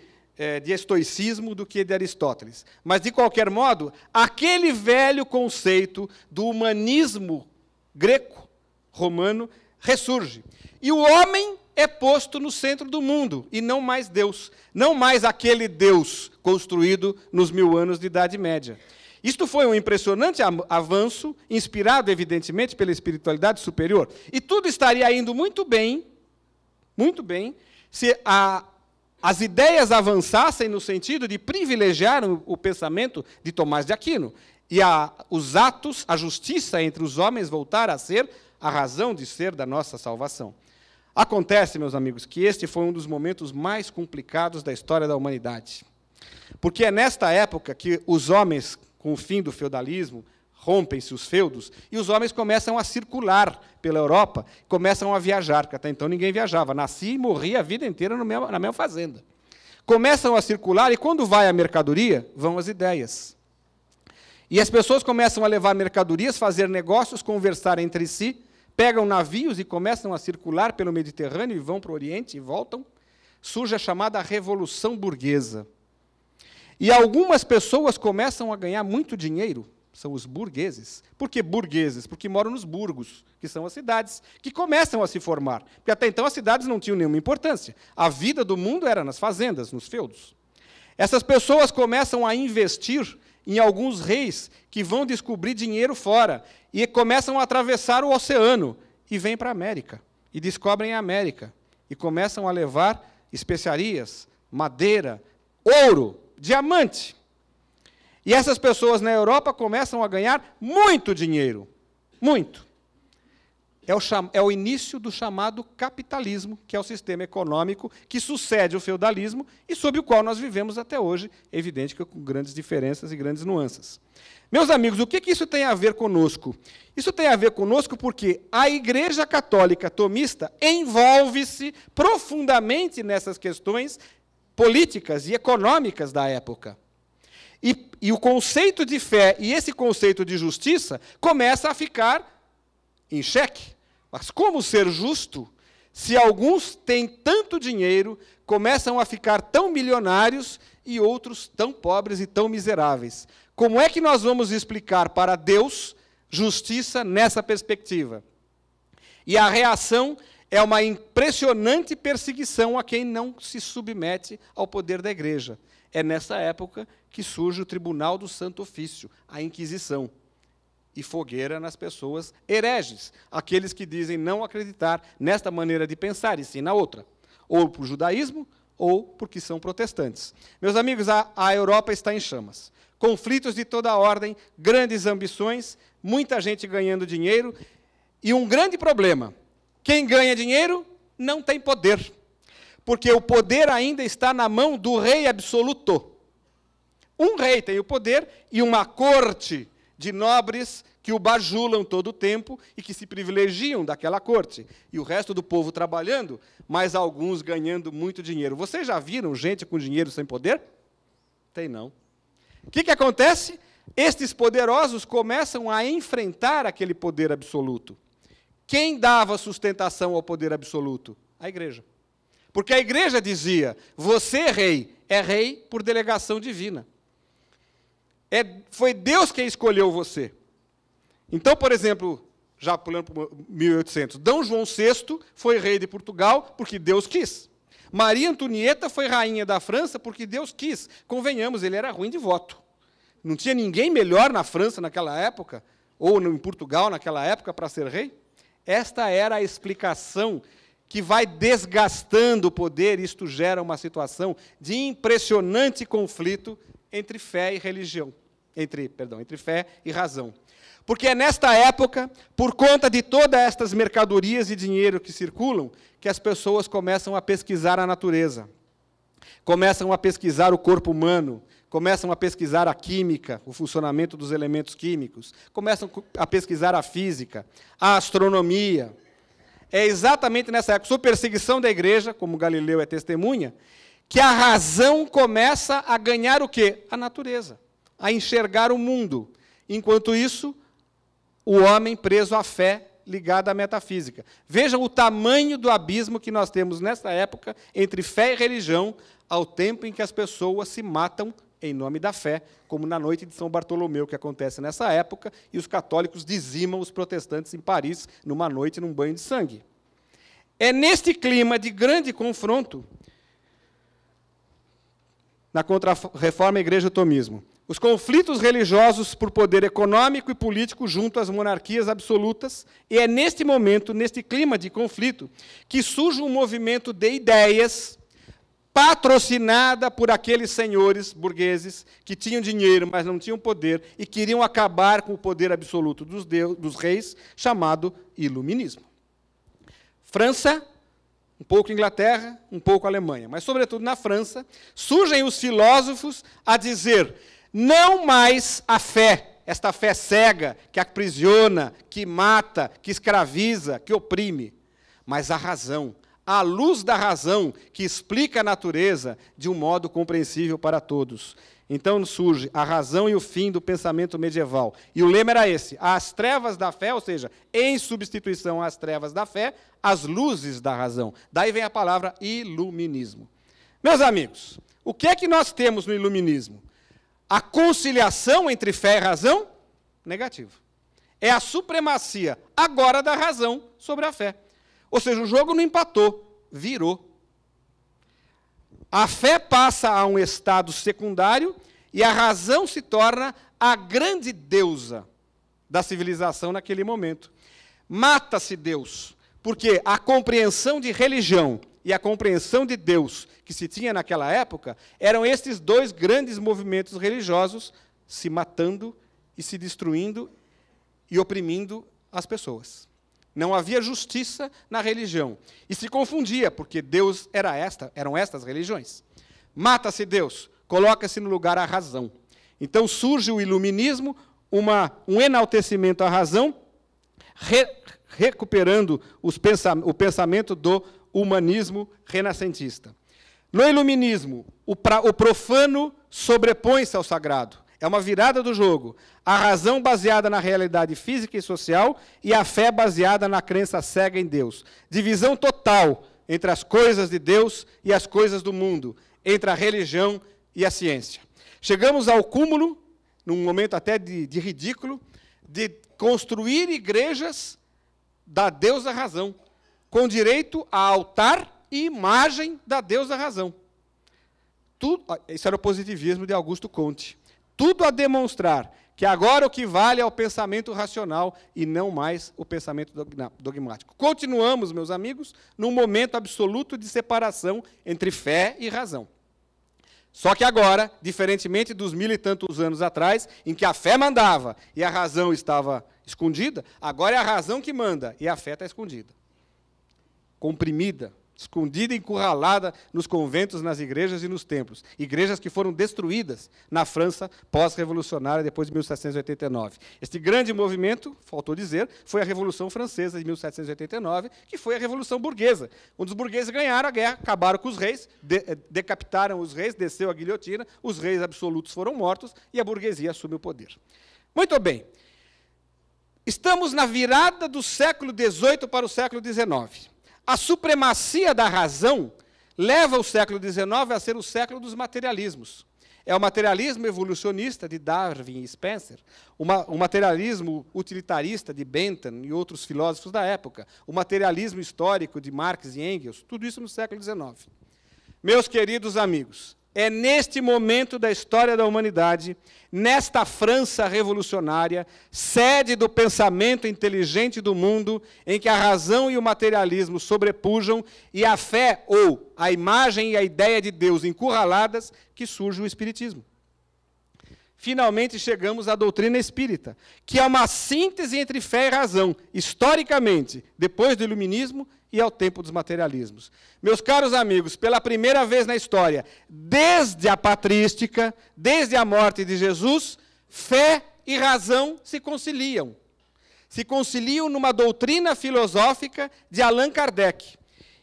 estoicismo do que de Aristóteles. Mas, de qualquer modo, aquele velho conceito do humanismo greco-romano ressurge. E o homem é posto no centro do mundo, e não mais Deus. Não mais aquele Deus construído nos 1000 anos de Idade Média. Isto foi um impressionante avanço, inspirado, evidentemente, pela espiritualidade superior. E tudo estaria indo muito bem, se as ideias avançassem no sentido de privilegiar o pensamento de Tomás de Aquino. E os atos, a justiça entre os homens voltar a ser a razão de ser da nossa salvação. Acontece, meus amigos, que este foi um dos momentos mais complicados da história da humanidade. Porque é nesta época que os homens, com o fim do feudalismo, rompem-se os feudos, e os homens começam a circular pela Europa, começam a viajar, porque até então ninguém viajava. Nasci e morri a vida inteira na mesma fazenda. Começam a circular, e quando vai a mercadoria, vão as ideias. E as pessoas começam a levar mercadorias, fazer negócios, conversar entre si, pegam navios e começam a circular pelo Mediterrâneo e vão para o Oriente e voltam. Surge a chamada Revolução Burguesa. E algumas pessoas começam a ganhar muito dinheiro, são os burgueses. Por que burgueses? Porque moram nos burgos, que são as cidades, que começam a se formar. Porque até então as cidades não tinham nenhuma importância. A vida do mundo era nas fazendas, nos feudos. Essas pessoas começam a investir em alguns reis que vão descobrir dinheiro fora e começam a atravessar o oceano e vêm para a América, e descobrem a América, e começam a levar especiarias, madeira, ouro, diamante. E essas pessoas na Europa começam a ganhar muito dinheiro, muito. É o início do chamado capitalismo, que é o sistema econômico que sucede o feudalismo e sob o qual nós vivemos até hoje, evidente que com grandes diferenças e grandes nuances. Meus amigos, o que isso tem a ver conosco? Isso tem a ver conosco porque a Igreja Católica Tomista envolve-se profundamente nessas questões políticas e econômicas da época. E o conceito de fé e esse conceito de justiça começa a ficar em xeque. Mas como ser justo se alguns têm tanto dinheiro, começam a ficar tão milionários e outros tão pobres e tão miseráveis? Como é que nós vamos explicar para Deus justiça nessa perspectiva? E a reação é uma impressionante perseguição a quem não se submete ao poder da Igreja. É nessa época que surge o Tribunal do Santo Ofício, a Inquisição. E fogueira nas pessoas hereges, aqueles que dizem não acreditar nesta maneira de pensar, e sim na outra, ou por judaísmo, ou porque são protestantes. Meus amigos, a Europa está em chamas. Conflitos de toda a ordem, grandes ambições, muita gente ganhando dinheiro, e um grande problema: quem ganha dinheiro não tem poder, porque o poder ainda está na mão do rei absoluto. Um rei tem o poder e uma corte de nobres que o bajulam todo o tempo e que se privilegiam daquela corte. E o resto do povo trabalhando, mas alguns ganhando muito dinheiro. Vocês já viram gente com dinheiro sem poder? Tem não. O que acontece? Estes poderosos começam a enfrentar aquele poder absoluto. Quem dava sustentação ao poder absoluto? A Igreja. Porque a Igreja dizia, você, rei, é rei por delegação divina. Foi Deus quem escolheu você. Então, por exemplo, já pulando para 1800, D. João VI foi rei de Portugal porque Deus quis. Maria Antonieta foi rainha da França porque Deus quis. Convenhamos, ele era ruim de voto. Não tinha ninguém melhor na França naquela época, ou em Portugal naquela época, para ser rei. Esta era a explicação que vai desgastando o poder, e isto gera uma situação de impressionante conflito entre fé e religião. Entre fé e razão. Porque é nesta época, por conta de todas estas mercadorias e dinheiro que circulam, que as pessoas começam a pesquisar a natureza, começam a pesquisar o corpo humano, começam a pesquisar a química, o funcionamento dos elementos químicos, começam a pesquisar a física, a astronomia. É exatamente nessa época, sob perseguição da Igreja, como Galileu é testemunha, que a razão começa a ganhar o quê? A natureza, a enxergar o mundo. Enquanto isso, o homem preso à fé ligada à metafísica. Vejam o tamanho do abismo que nós temos nessa época entre fé e religião, ao tempo em que as pessoas se matam em nome da fé, como na noite de São Bartolomeu, que acontece nessa época, e os católicos dizimam os protestantes em Paris, numa noite, num banho de sangue. É neste clima de grande confronto, na Contra-Reforma, Igreja e o Tomismo, os conflitos religiosos por poder econômico e político junto às monarquias absolutas, e é neste momento, neste clima de conflito, que surge um movimento de ideias patrocinada por aqueles senhores burgueses que tinham dinheiro, mas não tinham poder, e queriam acabar com o poder absoluto dos reis, chamado iluminismo. França, um pouco Inglaterra, um pouco Alemanha, mas, sobretudo, na França, surgem os filósofos a dizer: não mais a fé, esta fé cega, que aprisiona, que mata, que escraviza, que oprime, mas a razão, a luz da razão que explica a natureza de um modo compreensível para todos. Então surge a razão e o fim do pensamento medieval. E o lema era esse: as trevas da fé, ou seja, em substituição às trevas da fé, as luzes da razão. Daí vem a palavra iluminismo. Meus amigos, o que é que nós temos no iluminismo? A conciliação entre fé e razão? Negativo. É a supremacia agora da razão sobre a fé. Ou seja, o jogo não empatou, virou. A fé passa a um estado secundário e a razão se torna a grande deusa da civilização naquele momento. Mata-se Deus, porque a compreensão de religião e a compreensão de Deus que se tinha naquela época eram estes dois grandes movimentos religiosos se matando e se destruindo e oprimindo as pessoas. Não havia justiça na religião. E se confundia, porque Deus eram estas religiões. Mata-se Deus, coloca-se no lugar a razão. Então surge o iluminismo, um enaltecimento à razão, recuperando o pensamento do humanismo renascentista. No iluminismo, o profano sobrepõe-se ao sagrado. É uma virada do jogo. A razão baseada na realidade física e social e a fé baseada na crença cega em Deus. Divisão total entre as coisas de Deus e as coisas do mundo, entre a religião e a ciência. Chegamos ao cúmulo, num momento até de ridículo, de construir igrejas da deusa razão, com direito a altar e imagem da deusa razão. Isso era o positivismo de Augusto Comte. Tudo a demonstrar que agora o que vale é o pensamento racional e não mais o pensamento dogmático. Continuamos, meus amigos, num momento absoluto de separação entre fé e razão. Só que agora, diferentemente dos 1000 e tantos anos atrás, em que a fé mandava e a razão estava escondida, agora é a razão que manda e a fé está escondida. Comprimida, escondida e encurralada nos conventos, nas igrejas e nos templos. Igrejas que foram destruídas na França pós-revolucionária, depois de 1789. Este grande movimento, faltou dizer, foi a Revolução Francesa de 1789, que foi a Revolução Burguesa, onde os burgueses ganharam a guerra, acabaram com os reis, decapitaram os reis, desceu a guilhotina, os reis absolutos foram mortos e a burguesia assume o poder. Muito bem. Estamos na virada do século XVIII para o século XIX. A supremacia da razão leva o século XIX a ser o século dos materialismos. É o materialismo evolucionista de Darwin e Spencer, o materialismo utilitarista de Bentham e outros filósofos da época, o materialismo histórico de Marx e Engels, tudo isso no século XIX. Meus queridos amigos, é neste momento da história da humanidade, nesta França revolucionária, sede do pensamento inteligente do mundo, em que a razão e o materialismo sobrepujam e a fé ou a imagem e a ideia de Deus encurraladas, que surge o Espiritismo. Finalmente chegamos à doutrina espírita, que é uma síntese entre fé e razão, historicamente, depois do Iluminismo e ao tempo dos materialismos. Meus caros amigos, pela primeira vez na história, desde a patrística, desde a morte de Jesus, fé e razão se conciliam. Se conciliam numa doutrina filosófica de Allan Kardec.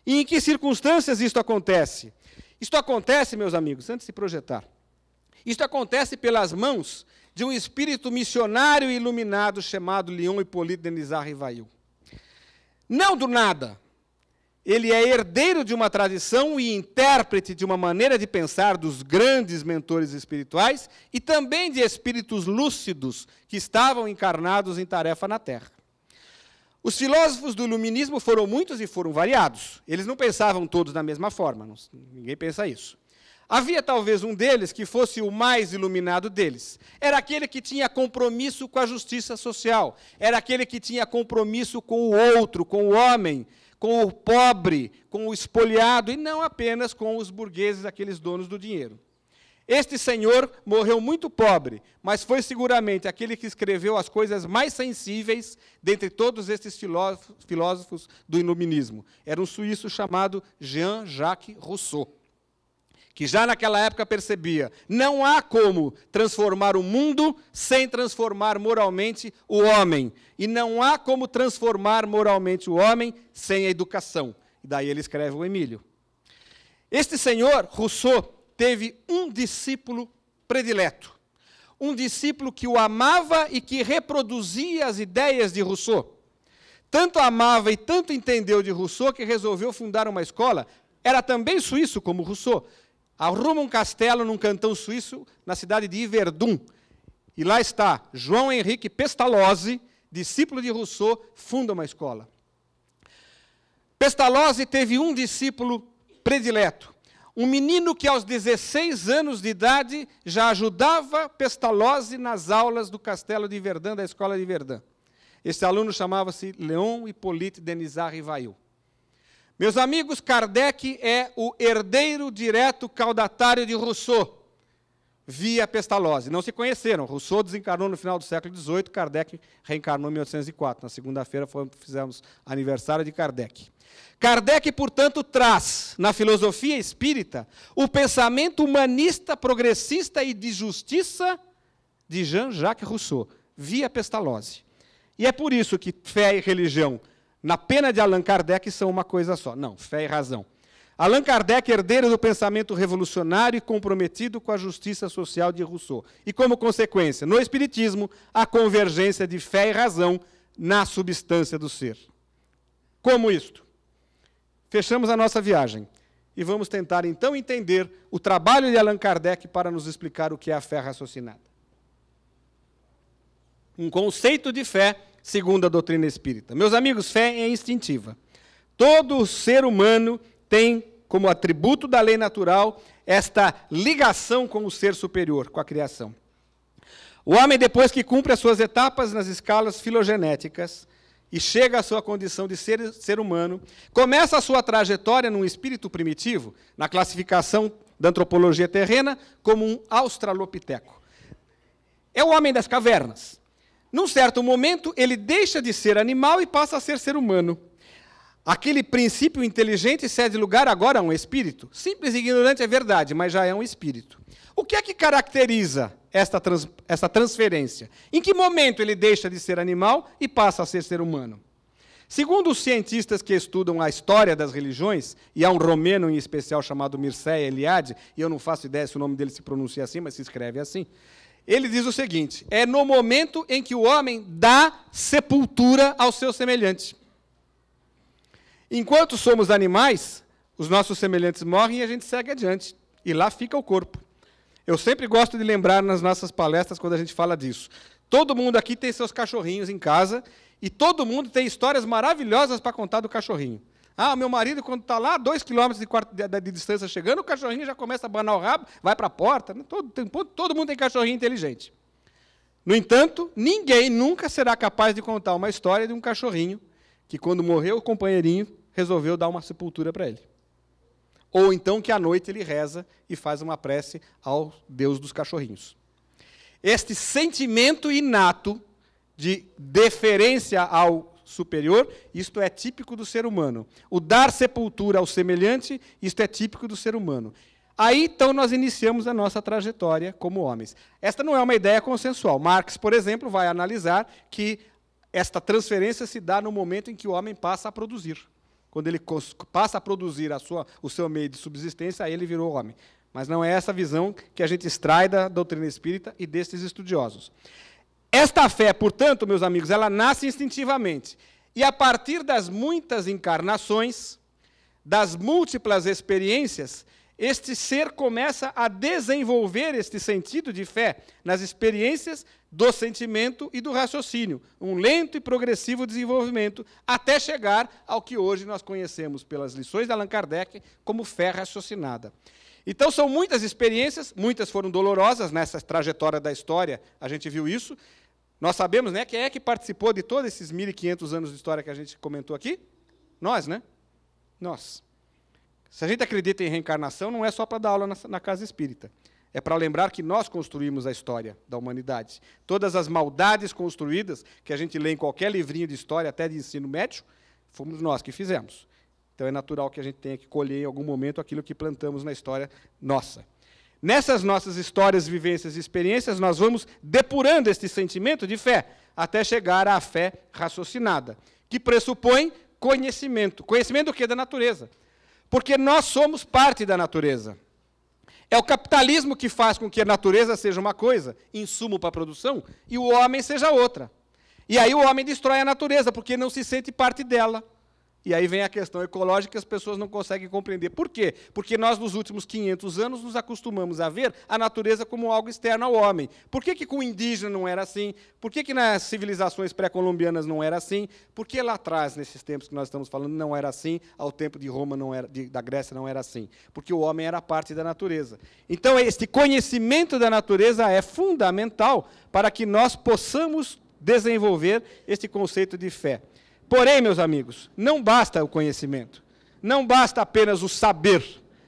E em que circunstâncias isto acontece? Isto acontece, meus amigos, antes de se projetar, isto acontece pelas mãos de um espírito missionário e iluminado chamado Leon Hippolyte Denisard Rivail. Não do nada. Ele é herdeiro de uma tradição e intérprete de uma maneira de pensar dos grandes mentores espirituais e também de espíritos lúcidos que estavam encarnados em tarefa na Terra. Os filósofos do iluminismo foram muitos e foram variados. Eles não pensavam todos da mesma forma, ninguém pensa isso. Havia talvez um deles que fosse o mais iluminado deles. Era aquele que tinha compromisso com a justiça social. Era aquele que tinha compromisso com o outro, com o homem, com o pobre, com o espoliado, e não apenas com os burgueses, aqueles donos do dinheiro. Este senhor morreu muito pobre, mas foi seguramente aquele que escreveu as coisas mais sensíveis dentre todos estes filósofos do iluminismo. Era um suíço chamado Jean-Jacques Rousseau, que já naquela época percebia, não há como transformar o mundo sem transformar moralmente o homem. E não há como transformar moralmente o homem sem a educação. E daí ele escreve o Emílio. Este senhor, Rousseau, teve um discípulo predileto. Um discípulo que o amava e que reproduzia as ideias de Rousseau. Tanto amava e tanto entendeu de Rousseau que resolveu fundar uma escola. Era também suíço como Rousseau. Arruma um castelo num cantão suíço, na cidade de Yverdun. E lá está João Henrique Pestalozzi, discípulo de Rousseau, funda uma escola. Pestalozzi teve um discípulo predileto. Um menino que aos 16 anos de idade já ajudava Pestalozzi nas aulas do castelo de Yverdun, da escola de Yverdun. Esse aluno chamava-se Leon Hippolyte Denisard Rivail. Meus amigos, Kardec é o herdeiro direto caudatário de Rousseau, via Pestalozzi. Não se conheceram. Rousseau desencarnou no final do século XVIII, Kardec reencarnou em 1804. Na segunda-feira fizemos aniversário de Kardec. Kardec, portanto, traz, na filosofia espírita, o pensamento humanista, progressista e de justiça de Jean-Jacques Rousseau, via Pestalozzi. E é por isso que fé e religião, na pena de Allan Kardec, são uma coisa só. Não, fé e razão. Allan Kardec, herdeiro do pensamento revolucionário e comprometido com a justiça social de Rousseau. E, como consequência, no Espiritismo, a convergência de fé e razão na substância do ser. Como isto? Fechamos a nossa viagem e vamos tentar, então, entender o trabalho de Allan Kardec para nos explicar o que é a fé raciocinada. Um conceito de fé segundo a doutrina espírita. Meus amigos, fé é instintiva. Todo ser humano tem como atributo da lei natural esta ligação com o ser superior, com a criação. O homem, depois que cumpre as suas etapas nas escalas filogenéticas e chega à sua condição de ser humano, começa a sua trajetória num espírito primitivo, na classificação da antropologia terrena, como um australopiteco. É o homem das cavernas. Num certo momento, ele deixa de ser animal e passa a ser humano. Aquele princípio inteligente cede lugar agora a um espírito. Simples e ignorante é verdade, mas já é um espírito. O que é que caracteriza esta transferência? Em que momento ele deixa de ser animal e passa a ser humano? Segundo os cientistas que estudam a história das religiões, e há um romeno em especial chamado Mircea Eliade, e eu não faço ideia se o nome dele se pronuncia assim, mas se escreve assim, ele diz o seguinte: é no momento em que o homem dá sepultura ao seu semelhante. Enquanto somos animais, os nossos semelhantes morrem e a gente segue adiante. E lá fica o corpo. Eu sempre gosto de lembrar nas nossas palestras, quando a gente fala disso. Todo mundo aqui tem seus cachorrinhos em casa, e todo mundo tem histórias maravilhosas para contar do cachorrinho. Ah, meu marido, quando está lá, 2 quilômetros de distância chegando, o cachorrinho já começa a abanar o rabo, vai para a porta. Todo mundo tem cachorrinho inteligente. No entanto, ninguém nunca será capaz de contar uma história de um cachorrinho que, quando morreu o companheirinho, resolveu dar uma sepultura para ele. Ou então que à noite ele reza e faz uma prece ao Deus dos cachorrinhos. Este sentimento inato de deferência ao superior, isto é típico do ser humano. O dar sepultura ao semelhante, isto é típico do ser humano. Aí, então, nós iniciamos a nossa trajetória como homens. Esta não é uma ideia consensual. Marx, por exemplo, vai analisar que esta transferência se dá no momento em que o homem passa a produzir. Quando ele passa a produzir o seu meio de subsistência, aí ele virou homem. Mas não é essa visão que a gente extrai da doutrina espírita e destes estudiosos. Esta fé, portanto, meus amigos, ela nasce instintivamente. E a partir das muitas encarnações, das múltiplas experiências, este ser começa a desenvolver este sentido de fé nas experiências do sentimento e do raciocínio. Um lento e progressivo desenvolvimento, até chegar ao que hoje nós conhecemos pelas lições de Allan Kardec como fé raciocinada. Então, são muitas experiências, muitas foram dolorosas nessa trajetória da história, a gente viu isso. Nós sabemos, né, quem é que participou de todos esses 1.500 anos de história que a gente comentou aqui? Nós, né? Nós. Se a gente acredita em reencarnação, não é só para dar aula na casa espírita. É para lembrar que nós construímos a história da humanidade. Todas as maldades construídas, que a gente lê em qualquer livrinho de história, até de ensino médio, fomos nós que fizemos. Então é natural que a gente tenha que colher em algum momento aquilo que plantamos na história nossa. Nessas nossas histórias, vivências e experiências, nós vamos depurando este sentimento de fé, até chegar à fé raciocinada, que pressupõe conhecimento. Conhecimento do quê? Da natureza. Porque nós somos parte da natureza. É o capitalismo que faz com que a natureza seja uma coisa, insumo para a produção, e o homem seja outra. E aí o homem destrói a natureza, porque não se sente parte dela. E aí vem a questão ecológica que as pessoas não conseguem compreender. Por quê? Porque nós, nos últimos 500 anos, nos acostumamos a ver a natureza como algo externo ao homem. Por que com o indígena não era assim? Por que nas civilizações pré-colombianas não era assim? Por que lá atrás, nesses tempos que nós estamos falando, não era assim? Ao tempo de Roma, não era, da Grécia, não era assim. Porque o homem era parte da natureza. Então, este conhecimento da natureza é fundamental para que nós possamos desenvolver este conceito de fé. Porém, meus amigos, não basta o conhecimento, não basta apenas o saber,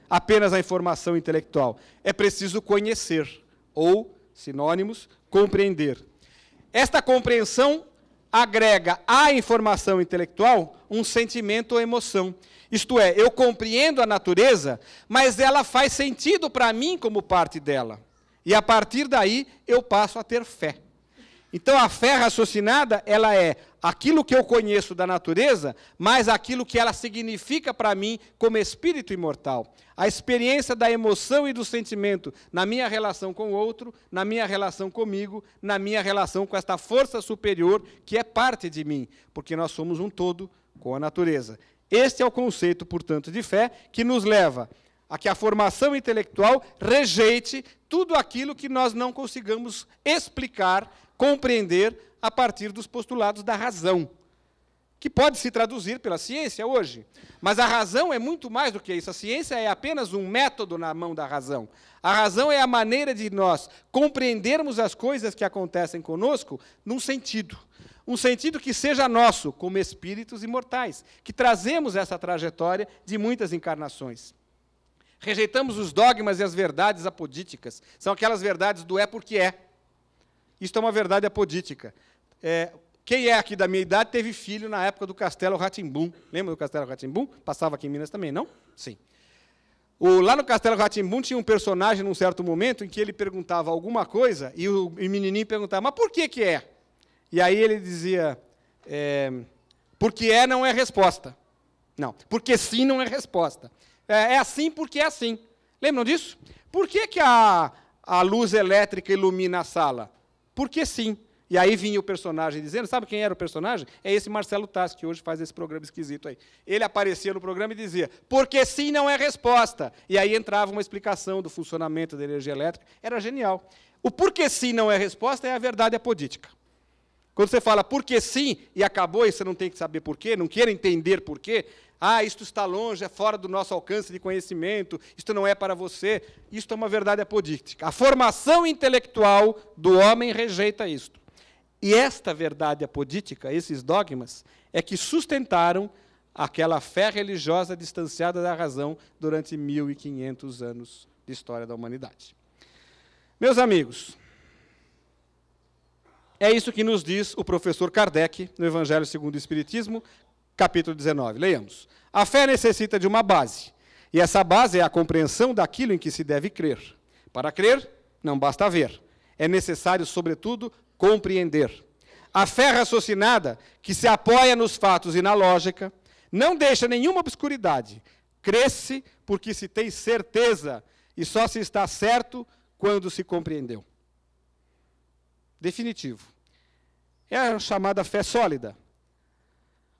apenas a informação intelectual. É preciso conhecer, ou, sinônimos, compreender. Esta compreensão agrega à informação intelectual um sentimento ou emoção. Isto é, eu compreendo a natureza, mas ela faz sentido para mim como parte dela. E, a partir daí, eu passo a ter fé. Então, a fé raciocinada, ela é aquilo que eu conheço da natureza, mais aquilo que ela significa para mim como espírito imortal. A experiência da emoção e do sentimento na minha relação com o outro, na minha relação comigo, na minha relação com esta força superior que é parte de mim, porque nós somos um todo com a natureza. Este é o conceito, portanto, de fé que nos leva a que a formação intelectual rejeite tudo aquilo que nós não consigamos explicar, compreender a partir dos postulados da razão, que pode se traduzir pela ciência hoje. Mas a razão é muito mais do que isso. A ciência é apenas um método na mão da razão. A razão é a maneira de nós compreendermos as coisas que acontecem conosco num sentido. Um sentido que seja nosso, como espíritos imortais, que trazemos essa trajetória de muitas encarnações. Rejeitamos os dogmas e as verdades apodíticas. São aquelas verdades do é porque é. Isto é uma verdade apodítica. Quem é aqui da minha idade teve filho na época do Castelo Rá-Tim-Bum. Lembra do Castelo Rá-Tim-Bum? Passava aqui em Minas também, não? Sim. Lá no Castelo Rá-Tim-Bum tinha um personagem, num certo momento, em que ele perguntava alguma coisa, e o menininho perguntava, mas por que é? E aí ele dizia, porque é não é resposta. Não, porque sim não é resposta. É assim porque é assim. Lembram disso? Por que a luz elétrica ilumina a sala? Porque sim. E aí vinha o personagem dizendo, sabe quem era o personagem? É esse Marcelo Tassi, que hoje faz esse programa esquisito aí. Ele aparecia no programa e dizia, porque sim não é resposta. E aí entrava uma explicação do funcionamento da energia elétrica. Era genial. O porque sim não é resposta é a verdade apodítica. Quando você fala porque sim e acabou e você não tem que saber porquê, não queira entender porquê, isto está longe, é fora do nosso alcance de conhecimento, isto não é para você, isto é uma verdade apodítica. A formação intelectual do homem rejeita isto. E esta verdade apodítica, esses dogmas, é que sustentaram aquela fé religiosa distanciada da razão durante 1.500 anos de história da humanidade. Meus amigos, é isso que nos diz o professor Kardec no Evangelho segundo o Espiritismo, capítulo 19. Leiamos. A fé necessita de uma base, e essa base é a compreensão daquilo em que se deve crer. Para crer, não basta ver. É necessário, sobretudo, compreender. A fé raciocinada, que se apoia nos fatos e na lógica, não deixa nenhuma obscuridade. Cresce porque se tem certeza e só se está certo quando se compreendeu. Definitivo. É a chamada fé sólida.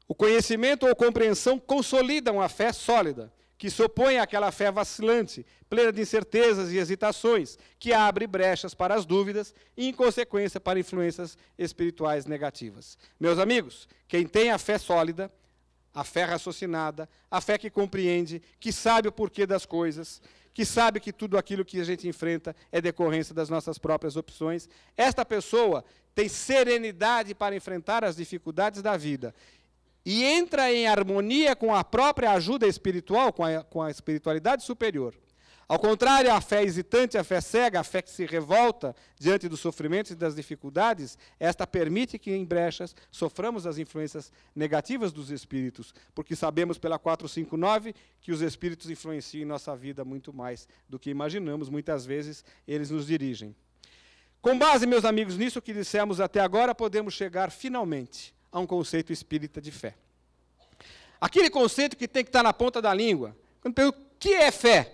O conhecimento ou compreensão consolidam a fé sólida, que se opõe àquela fé vacilante, plena de incertezas e hesitações, que abre brechas para as dúvidas e, em consequência, para influências espirituais negativas. Meus amigos, quem tem a fé sólida, a fé raciocinada, a fé que compreende, que sabe o porquê das coisas, que sabe que tudo aquilo que a gente enfrenta é decorrência das nossas próprias opções, esta pessoa tem serenidade para enfrentar as dificuldades da vida e entra em harmonia com a própria ajuda espiritual, com a espiritualidade superior. Ao contrário, a fé hesitante, a fé cega, a fé que se revolta diante dos sofrimentos e das dificuldades, esta permite que em brechas soframos as influências negativas dos espíritos, porque sabemos pela 459 que os espíritos influenciam em nossa vida muito mais do que imaginamos, muitas vezes eles nos dirigem. Com base, meus amigos, nisso que dissemos até agora, podemos chegar finalmente a um conceito espírita de fé. Aquele conceito que tem que estar na ponta da língua. Quando pergunto, o que é fé?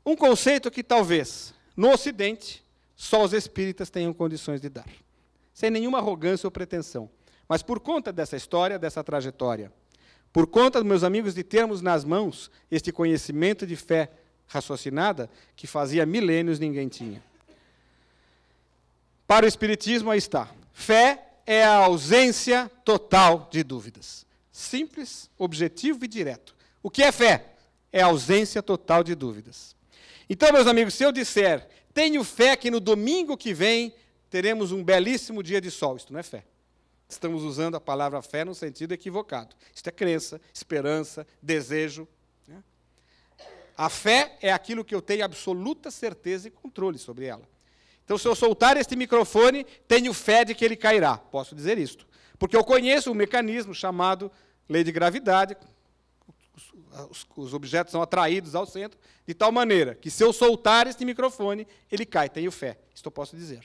Um conceito que talvez, no Ocidente, só os espíritas tenham condições de dar. Sem nenhuma arrogância ou pretensão. Mas por conta dessa história, dessa trajetória, por conta, meus amigos, de termos nas mãos este conhecimento de fé raciocinada, que fazia milênios ninguém tinha. Para o Espiritismo, aí está. Fé é a ausência total de dúvidas. Simples, objetivo e direto. O que é fé? É a ausência total de dúvidas. Então, meus amigos, se eu disser, tenho fé que no domingo que vem teremos um belíssimo dia de sol, isto não é fé. Estamos usando a palavra fé no sentido equivocado. Isto é crença, esperança, desejo. Né? A fé é aquilo que eu tenho absoluta certeza e controle sobre ela. Então, se eu soltar este microfone, tenho fé de que ele cairá. Posso dizer isto. Porque eu conheço um mecanismo chamado lei de gravidade. Os objetos são atraídos ao centro, de tal maneira que, se eu soltar este microfone, ele cai. Tenho fé. Isto eu posso dizer.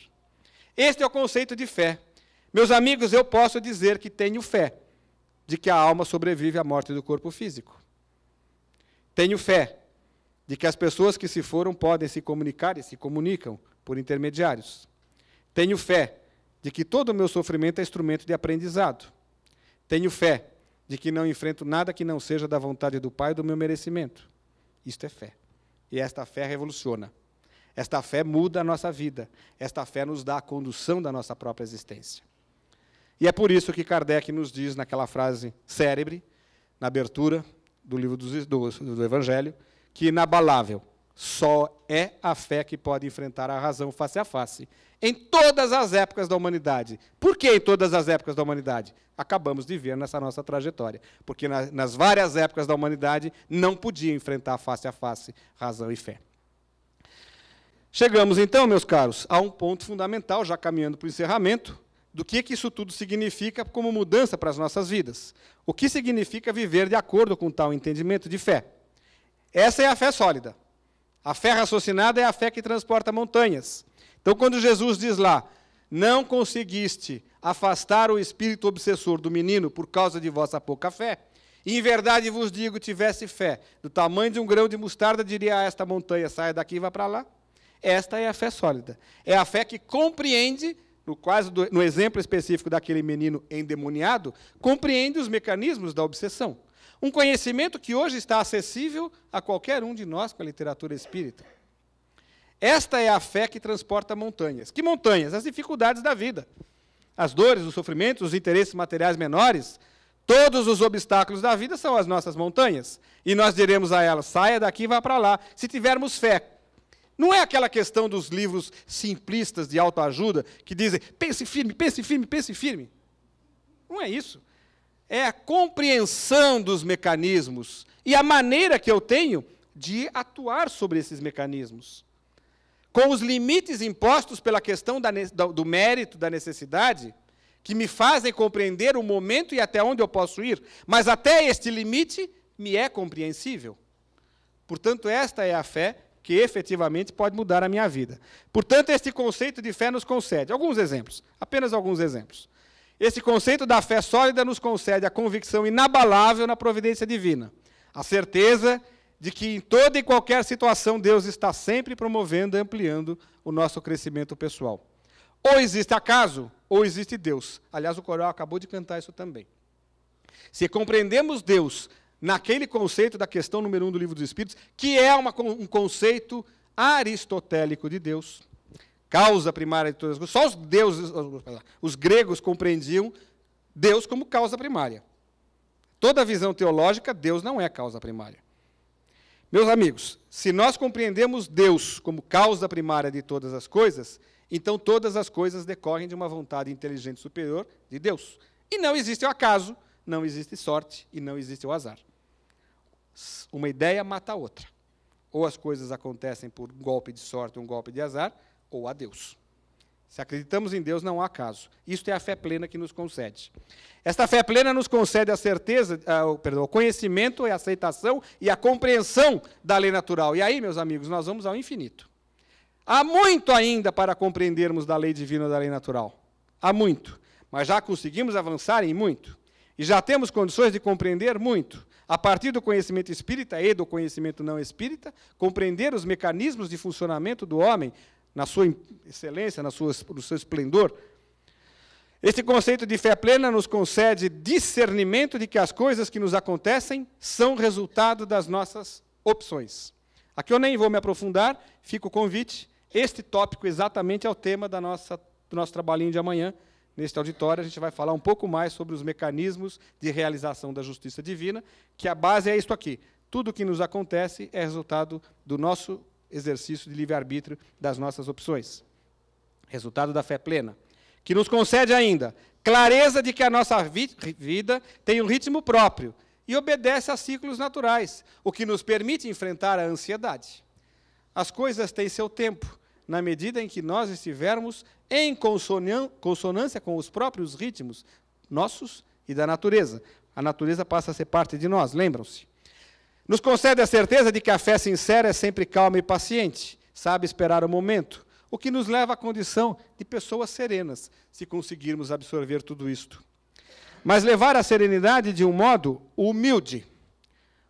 Este é o conceito de fé. Meus amigos, eu posso dizer que tenho fé de que a alma sobrevive à morte do corpo físico. Tenho fé de que as pessoas que se foram podem se comunicar e se comunicam por intermediários. Tenho fé de que todo o meu sofrimento é instrumento de aprendizado. Tenho fé de que não enfrento nada que não seja da vontade do Pai e do meu merecimento. Isto é fé. E esta fé revoluciona. Esta fé muda a nossa vida. Esta fé nos dá a condução da nossa própria existência. E é por isso que Kardec nos diz, naquela frase célebre, na abertura do livro do Evangelho, que inabalável só é a fé que pode enfrentar a razão face a face, em todas as épocas da humanidade. Por que em todas as épocas da humanidade? Acabamos de ver nessa nossa trajetória. Porque nas várias épocas da humanidade não podia enfrentar face a face razão e fé. Chegamos então, meus caros, a um ponto fundamental, já caminhando para o encerramento, do que isso tudo significa como mudança para as nossas vidas. O que significa viver de acordo com tal entendimento de fé? Essa é a fé sólida. A fé raciocinada é a fé que transporta montanhas. Então, quando Jesus diz lá, não conseguiste afastar o espírito obsessor do menino por causa de vossa pouca fé, e em verdade vos digo, tivesse fé do tamanho de um grão de mostarda, diria a esta montanha, saia daqui e vá para lá. Esta é a fé sólida. É a fé que compreende, no exemplo específico daquele menino endemoniado, compreende os mecanismos da obsessão. Um conhecimento que hoje está acessível a qualquer um de nós com a literatura espírita. Esta é a fé que transporta montanhas. Que montanhas? As dificuldades da vida. As dores, os sofrimentos, os interesses materiais menores, todos os obstáculos da vida são as nossas montanhas. E nós diremos a elas, saia daqui e vá para lá, se tivermos fé. Não é aquela questão dos livros simplistas de autoajuda que dizem, pense firme, pense firme, pense firme. Não é isso. É a compreensão dos mecanismos e a maneira que eu tenho de atuar sobre esses mecanismos. Com os limites impostos pela questão do mérito, da necessidade, que me fazem compreender o momento e até onde eu posso ir, mas até este limite me é compreensível. Portanto, esta é a fé que efetivamente pode mudar a minha vida. Portanto, este conceito de fé nos concede alguns exemplos, apenas alguns exemplos. Esse conceito da fé sólida nos concede a convicção inabalável na providência divina, a certeza de que em toda e qualquer situação Deus está sempre promovendo e ampliando o nosso crescimento pessoal. Ou existe acaso, ou existe Deus. Aliás, o coral acabou de cantar isso também. Se compreendemos Deus naquele conceito da questão número 1 do Livro dos Espíritos, que é um conceito aristotélico de Deus, causa primária de todas as coisas, só os deuses, os gregos compreendiam Deus como causa primária. Toda a visão teológica, Deus não é causa primária. Meus amigos, se nós compreendemos Deus como causa primária de todas as coisas, então todas as coisas decorrem de uma vontade inteligente superior de Deus. E não existe o acaso, não existe sorte e não existe o azar. Uma ideia mata a outra. Ou as coisas acontecem por um golpe de sorte, um golpe de azar, ou a Deus. Se acreditamos em Deus, não há acaso. Isto é a fé plena que nos concede. Esta fé plena nos concede a certeza, o conhecimento, a aceitação e a compreensão da lei natural. E aí, meus amigos, nós vamos ao infinito. Há muito ainda para compreendermos da lei divina ou da lei natural. Há muito. Mas já conseguimos avançar em muito. E já temos condições de compreender muito. A partir do conhecimento espírita e do conhecimento não espírita, compreender os mecanismos de funcionamento do homem, na sua excelência, no seu esplendor. Este conceito de fé plena nos concede discernimento de que as coisas que nos acontecem são resultado das nossas opções. Aqui eu nem vou me aprofundar, fica o convite. Este tópico exatamente é o tema do nosso trabalhinho de amanhã. Neste auditório, a gente vai falar um pouco mais sobre os mecanismos de realização da justiça divina, que a base é isto aqui. Tudo o que nos acontece é resultado do nosso exercício de livre-arbítrio, das nossas opções. Resultado da fé plena. Que nos concede ainda clareza de que a nossa vida tem um ritmo próprio e obedece a ciclos naturais, o que nos permite enfrentar a ansiedade. As coisas têm seu tempo, na medida em que nós estivermos em consonância com os próprios ritmos nossos e da natureza. A natureza passa a ser parte de nós, lembram-se? Nos concede a certeza de que a fé sincera é sempre calma e paciente, sabe esperar o momento, o que nos leva à condição de pessoas serenas, se conseguirmos absorver tudo isto. Mas levar a serenidade de um modo humilde,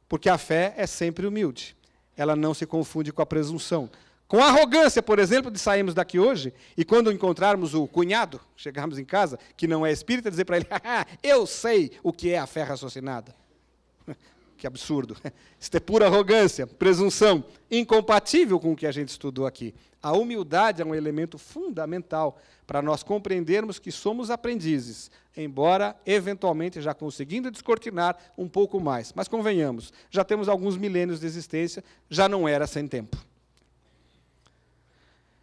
porque a fé é sempre humilde. Ela não se confunde com a presunção. Com a arrogância, por exemplo, de sairmos daqui hoje e quando encontrarmos o cunhado, chegarmos em casa, que não é espírita, dizer para ele, eu sei o que é a fé raciocinada. Que absurdo. Isso é pura arrogância, presunção, incompatível com o que a gente estudou aqui. A humildade é um elemento fundamental para nós compreendermos que somos aprendizes, embora, eventualmente, já conseguindo descortinar um pouco mais. Mas, convenhamos, já temos alguns milênios de existência, já não era sem tempo.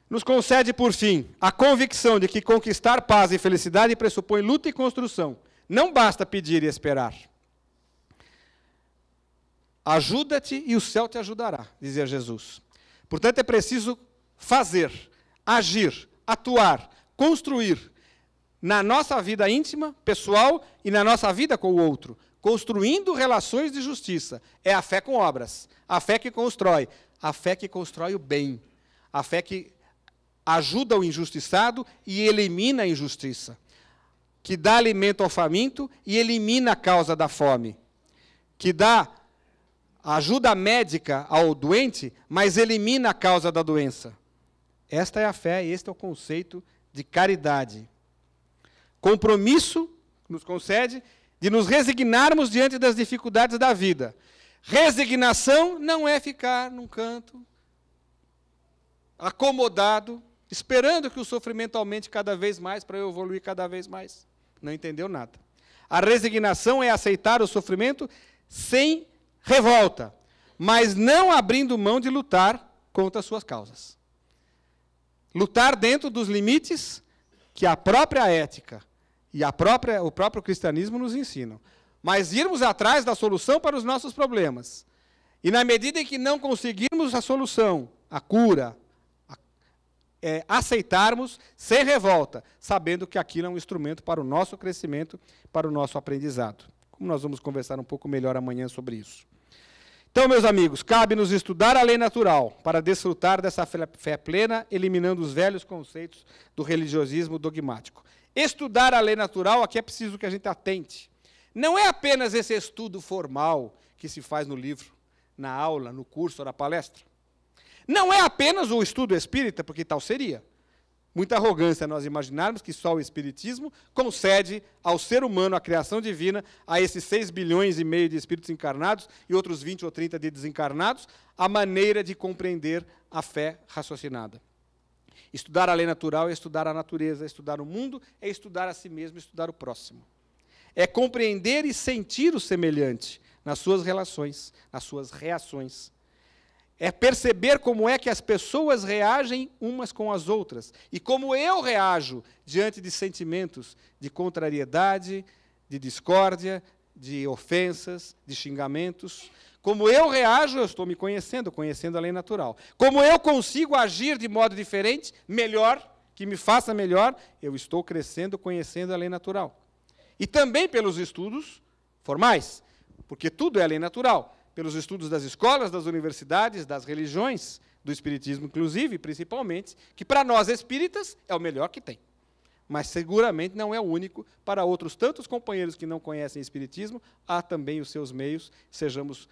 Nos concede, por fim, a convicção de que conquistar paz e felicidade pressupõe luta e construção. Não basta pedir e esperar. Ajuda-te e o céu te ajudará, dizia Jesus. Portanto, é preciso fazer, agir, atuar, construir na nossa vida íntima, pessoal e na nossa vida com o outro, construindo relações de justiça. É a fé com obras, a fé que constrói o bem, a fé que ajuda o injustiçado e elimina a injustiça, que dá alimento ao faminto e elimina a causa da fome, que dá ajuda médica ao doente, mas elimina a causa da doença. Esta é a fé, este é o conceito de caridade. Compromisso nos concede de nos resignarmos diante das dificuldades da vida. Resignação não é ficar num canto, acomodado, esperando que o sofrimento aumente cada vez mais para eu evoluir cada vez mais. Não entendeu nada. A resignação é aceitar o sofrimento sem revolta, mas não abrindo mão de lutar contra as suas causas. Lutar dentro dos limites que a própria ética e o próprio cristianismo nos ensinam. Mas irmos atrás da solução para os nossos problemas. E na medida em que não conseguirmos a solução, a cura, aceitarmos sem revolta, sabendo que aquilo é um instrumento para o nosso crescimento, para o nosso aprendizado. Como nós vamos conversar um pouco melhor amanhã sobre isso. Então, meus amigos, cabe-nos estudar a lei natural para desfrutar dessa fé plena, eliminando os velhos conceitos do religiosismo dogmático. Estudar a lei natural, aqui é preciso que a gente atente. Não é apenas esse estudo formal que se faz no livro. na aula, no curso ou na palestra. Não é apenas o estudo espírita, porque tal seria. Muita arrogância nós imaginarmos que só o Espiritismo concede ao ser humano a criação divina, a esses 6 bilhões e meio de espíritos encarnados e outros 20 ou 30 de desencarnados, a maneira de compreender a fé raciocinada. Estudar a lei natural é estudar a natureza, é estudar o mundo, é estudar a si mesmo, é estudar o próximo. É compreender e sentir o semelhante nas suas relações, nas suas reações. É perceber como é que as pessoas reagem umas com as outras e como eu reajo diante de sentimentos de contrariedade, de discórdia, de ofensas, de xingamentos. Como eu reajo, eu estou me conhecendo, conhecendo a lei natural. Como eu consigo agir de modo diferente, melhor, que me faça melhor, eu estou crescendo, conhecendo a lei natural. E também pelos estudos formais, porque tudo é a lei natural. Pelos estudos das escolas, das universidades, das religiões, do espiritismo inclusive, principalmente, que para nós espíritas é o melhor que tem. Mas seguramente não é o único. Para outros tantos companheiros que não conhecem espiritismo, há também os seus meios, sejamos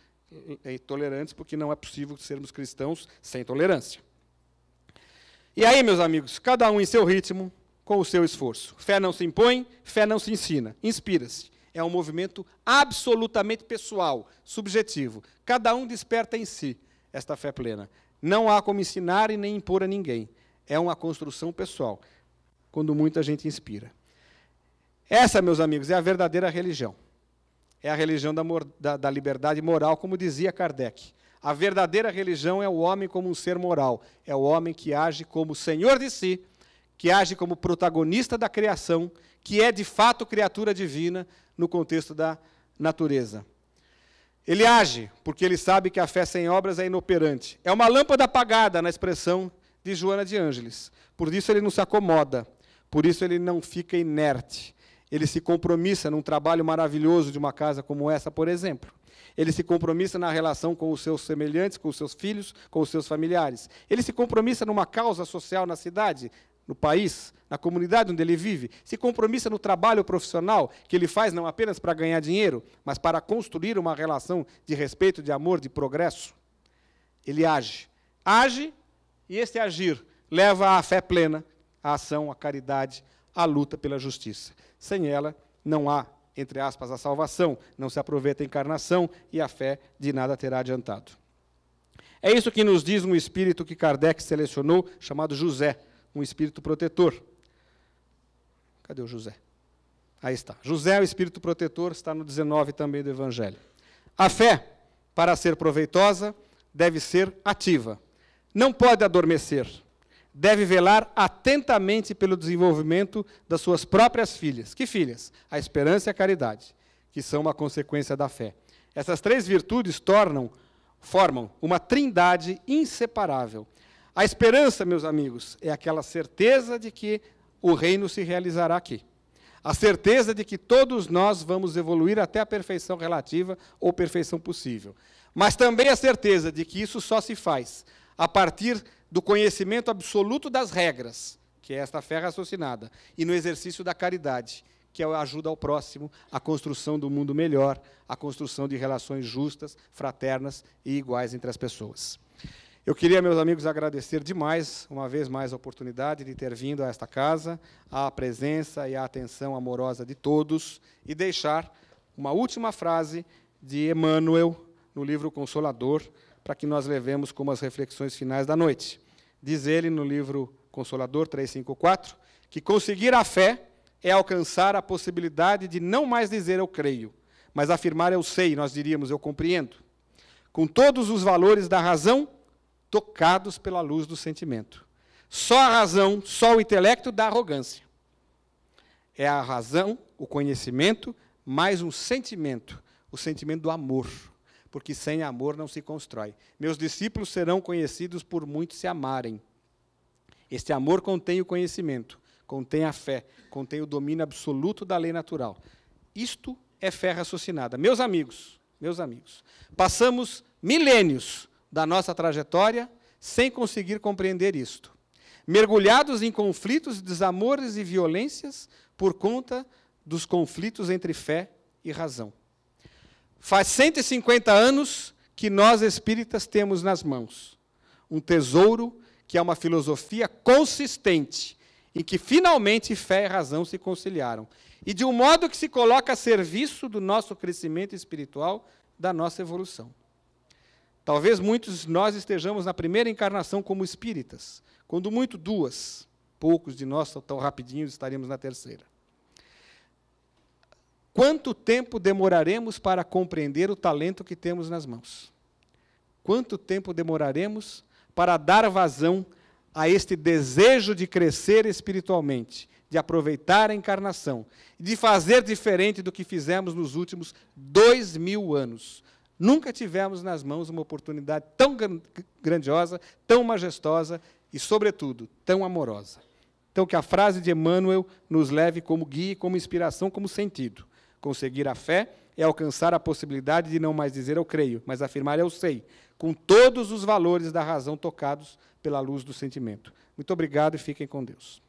tolerantes, porque não é possível sermos cristãos sem tolerância. E aí, meus amigos, cada um em seu ritmo, com o seu esforço. Fé não se impõe, fé não se ensina, inspira-se. É um movimento absolutamente pessoal, subjetivo. Cada um desperta em si esta fé plena. Não há como ensinar e nem impor a ninguém. É uma construção pessoal, quando muita gente inspira. Essa, meus amigos, é a verdadeira religião. É a religião da liberdade moral, como dizia Kardec. A verdadeira religião é o homem como um ser moral. É o homem que age como senhor de si, que age como protagonista da criação, que é de fato criatura divina no contexto da natureza. Ele age porque ele sabe que a fé sem obras é inoperante. É uma lâmpada apagada, na expressão de Joana de Ângeles. Por isso ele não se acomoda, por isso ele não fica inerte. Ele se compromissa num trabalho maravilhoso de uma casa como essa, por exemplo. Ele se compromissa na relação com os seus semelhantes, com os seus filhos, com os seus familiares. Ele se compromissa numa causa social na cidade, no país, na comunidade onde ele vive, se compromissa no trabalho profissional que ele faz não apenas para ganhar dinheiro, mas para construir uma relação de respeito, de amor, de progresso. Ele age. Age, e esse agir leva à fé plena, à ação, à caridade, à luta pela justiça. Sem ela, não há, entre aspas, a salvação, não se aproveita a encarnação e a fé de nada terá adiantado. É isso que nos diz um espírito que Kardec selecionou, chamado José, um espírito protetor. Cadê o José? Aí está. José, o espírito protetor, está no 19 também do Evangelho. A fé, para ser proveitosa, deve ser ativa. Não pode adormecer. Deve velar atentamente pelo desenvolvimento das suas próprias filhas. Que filhas? A esperança e a caridade, que são uma consequência da fé. Essas 3 virtudes formam uma trindade inseparável. A esperança, meus amigos, é aquela certeza de que o reino se realizará aqui. A certeza de que todos nós vamos evoluir até a perfeição relativa ou perfeição possível. Mas também a certeza de que isso só se faz a partir do conhecimento absoluto das regras, que é esta fé raciocinada, e no exercício da caridade, que é a ajuda ao próximo, a construção do mundo melhor, a construção de relações justas, fraternas e iguais entre as pessoas. Eu queria, meus amigos, agradecer demais, uma vez mais, a oportunidade de ter vindo a esta casa, a presença e a atenção amorosa de todos, e deixar uma última frase de Emmanuel, no livro Consolador, para que nós levemos como as reflexões finais da noite. Diz ele, no livro Consolador 354, que conseguir a fé é alcançar a possibilidade de não mais dizer eu creio, mas afirmar eu sei, nós diríamos eu compreendo, com todos os valores da razão, tocados pela luz do sentimento. Só a razão, só o intelecto dá arrogância. É a razão, o conhecimento, mais um sentimento, o sentimento do amor, porque sem amor não se constrói. Meus discípulos serão conhecidos por muitos se amarem. Este amor contém o conhecimento, contém a fé, contém o domínio absoluto da lei natural. Isto é fé raciocinada. Meus amigos, passamos milênios da nossa trajetória sem conseguir compreender isto. Mergulhados em conflitos, desamores e violências por conta dos conflitos entre fé e razão. Faz 150 anos que nós espíritas temos nas mãos. Um tesouro que é uma filosofia consistente, em que finalmente fé e razão se conciliaram. E de um modo que se coloca a serviço do nosso crescimento espiritual, da nossa evolução. Talvez muitos de nós estejamos na primeira encarnação como espíritas, quando muito duas, poucos de nós tão rapidinhos estaremos na terceira. Quanto tempo demoraremos para compreender o talento que temos nas mãos? Quanto tempo demoraremos para dar vazão a este desejo de crescer espiritualmente, de aproveitar a encarnação, de fazer diferente do que fizemos nos últimos 2000 anos? Nunca tivemos nas mãos uma oportunidade tão grandiosa, tão majestosa e, sobretudo, tão amorosa. Então, que a frase de Emmanuel nos leve como guia, como inspiração, como sentido. Conseguir a fé é alcançar a possibilidade de não mais dizer eu creio, mas afirmar eu sei, com todos os valores da razão tocados pela luz do sentimento. Muito obrigado e fiquem com Deus.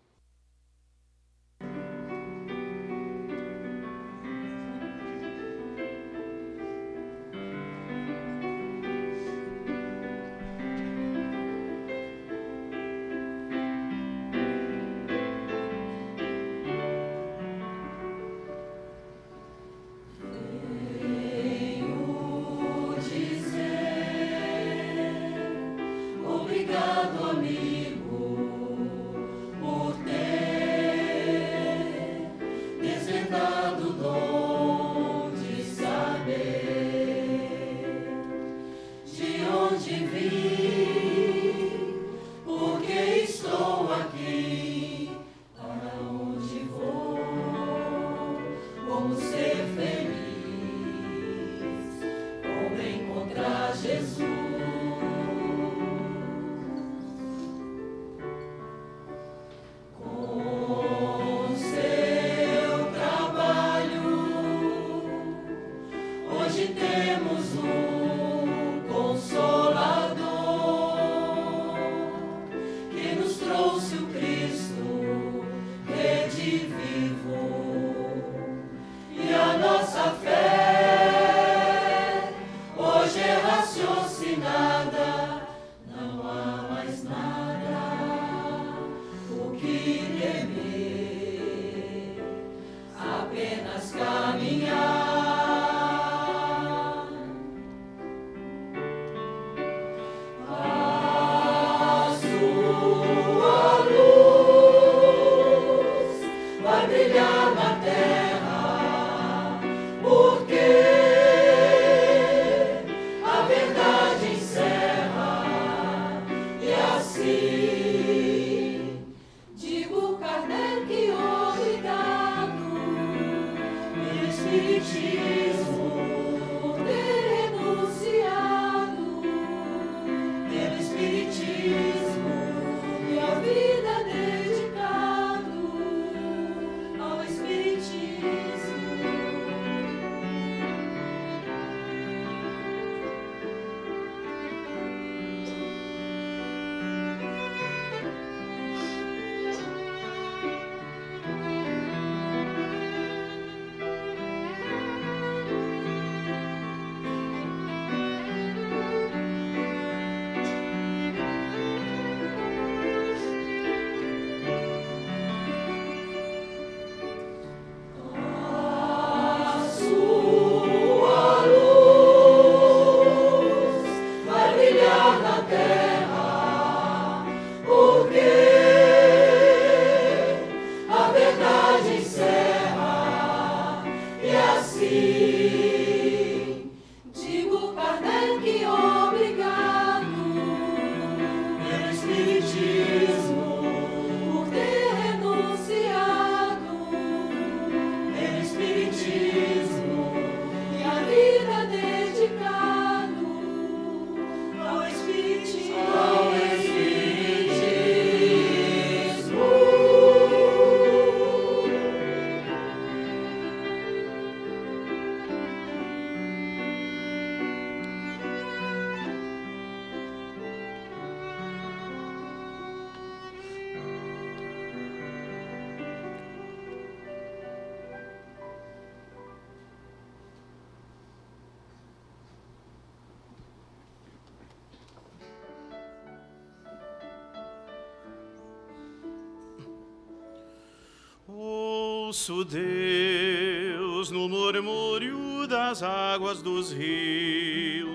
Ouço Deus no murmúrio das águas dos rios.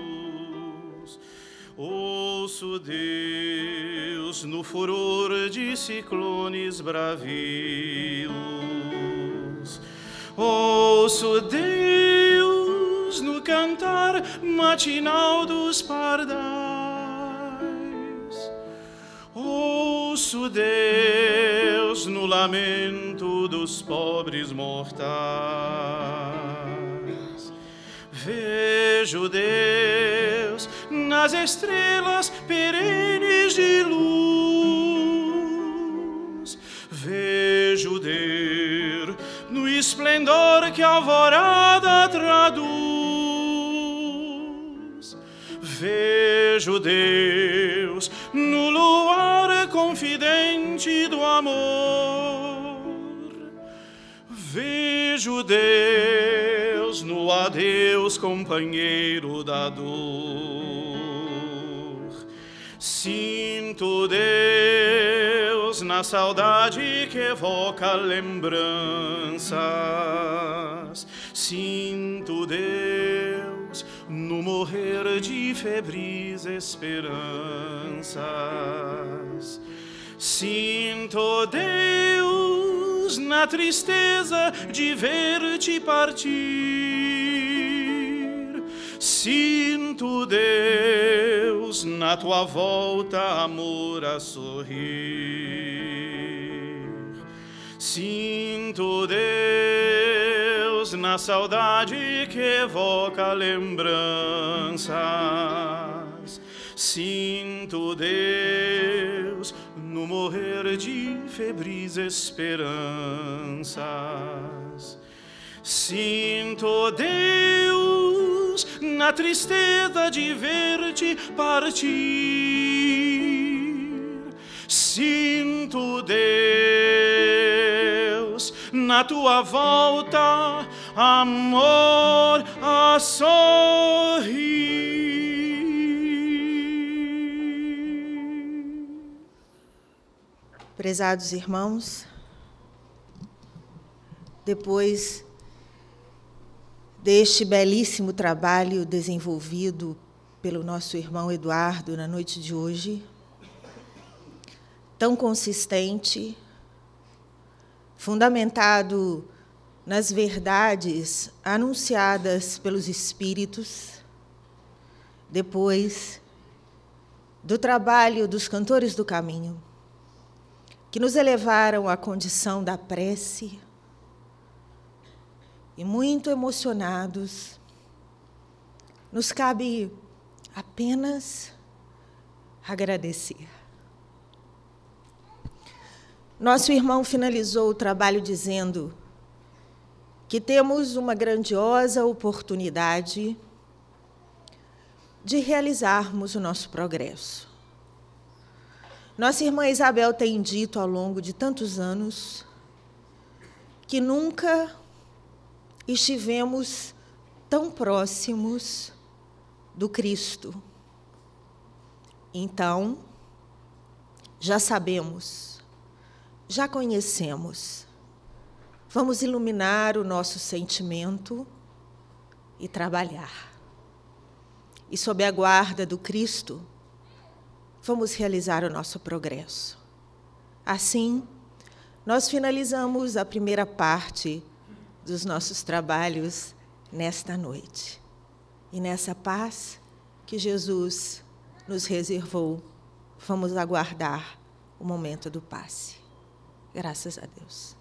Ouço Deus no furor de ciclones bravios. Ouço Deus no cantar matinal dos pardais. Ouço Deus no lamento dos pobres mortais. Vejo Deus nas estrelas perenes de luz. Vejo Deus no esplendor que a alvorada traduz. Vejo Deus no luar confidente do amor. Vejo Deus no adeus companheiro da dor. Sinto Deus na saudade que evoca lembranças. Sinto Deus no morrer de febris esperanças. Sinto Deus na tristeza de ver-te partir. Sinto Deus na tua volta, amor a sorrir. Sinto Deus na saudade que evoca lembranças. Sinto Deus no morrer de febris esperanças. Sinto Deus na tristeza de ver-te partir. Sinto Deus na tua volta, amor a sorrir. Prezados irmãos, depois deste belíssimo trabalho desenvolvido pelo nosso irmão Eduardo na noite de hoje, tão consistente, fundamentado nas verdades anunciadas pelos Espíritos, depois do trabalho dos cantores do caminho, que nos elevaram à condição da prece, e muito emocionados, nos cabe apenas agradecer. Nosso irmão finalizou o trabalho dizendo que temos uma grandiosa oportunidade de realizarmos o nosso progresso. Nossa irmã Isabel tem dito ao longo de tantos anos que nunca estivemos tão próximos do Cristo. Então, já sabemos, já conhecemos. Vamos iluminar o nosso sentimento e trabalhar. E sob a guarda do Cristo, vamos realizar o nosso progresso. Assim, nós finalizamos a primeira parte dos nossos trabalhos nesta noite. E nessa paz que Jesus nos reservou, vamos aguardar o momento do passe. Graças a Deus.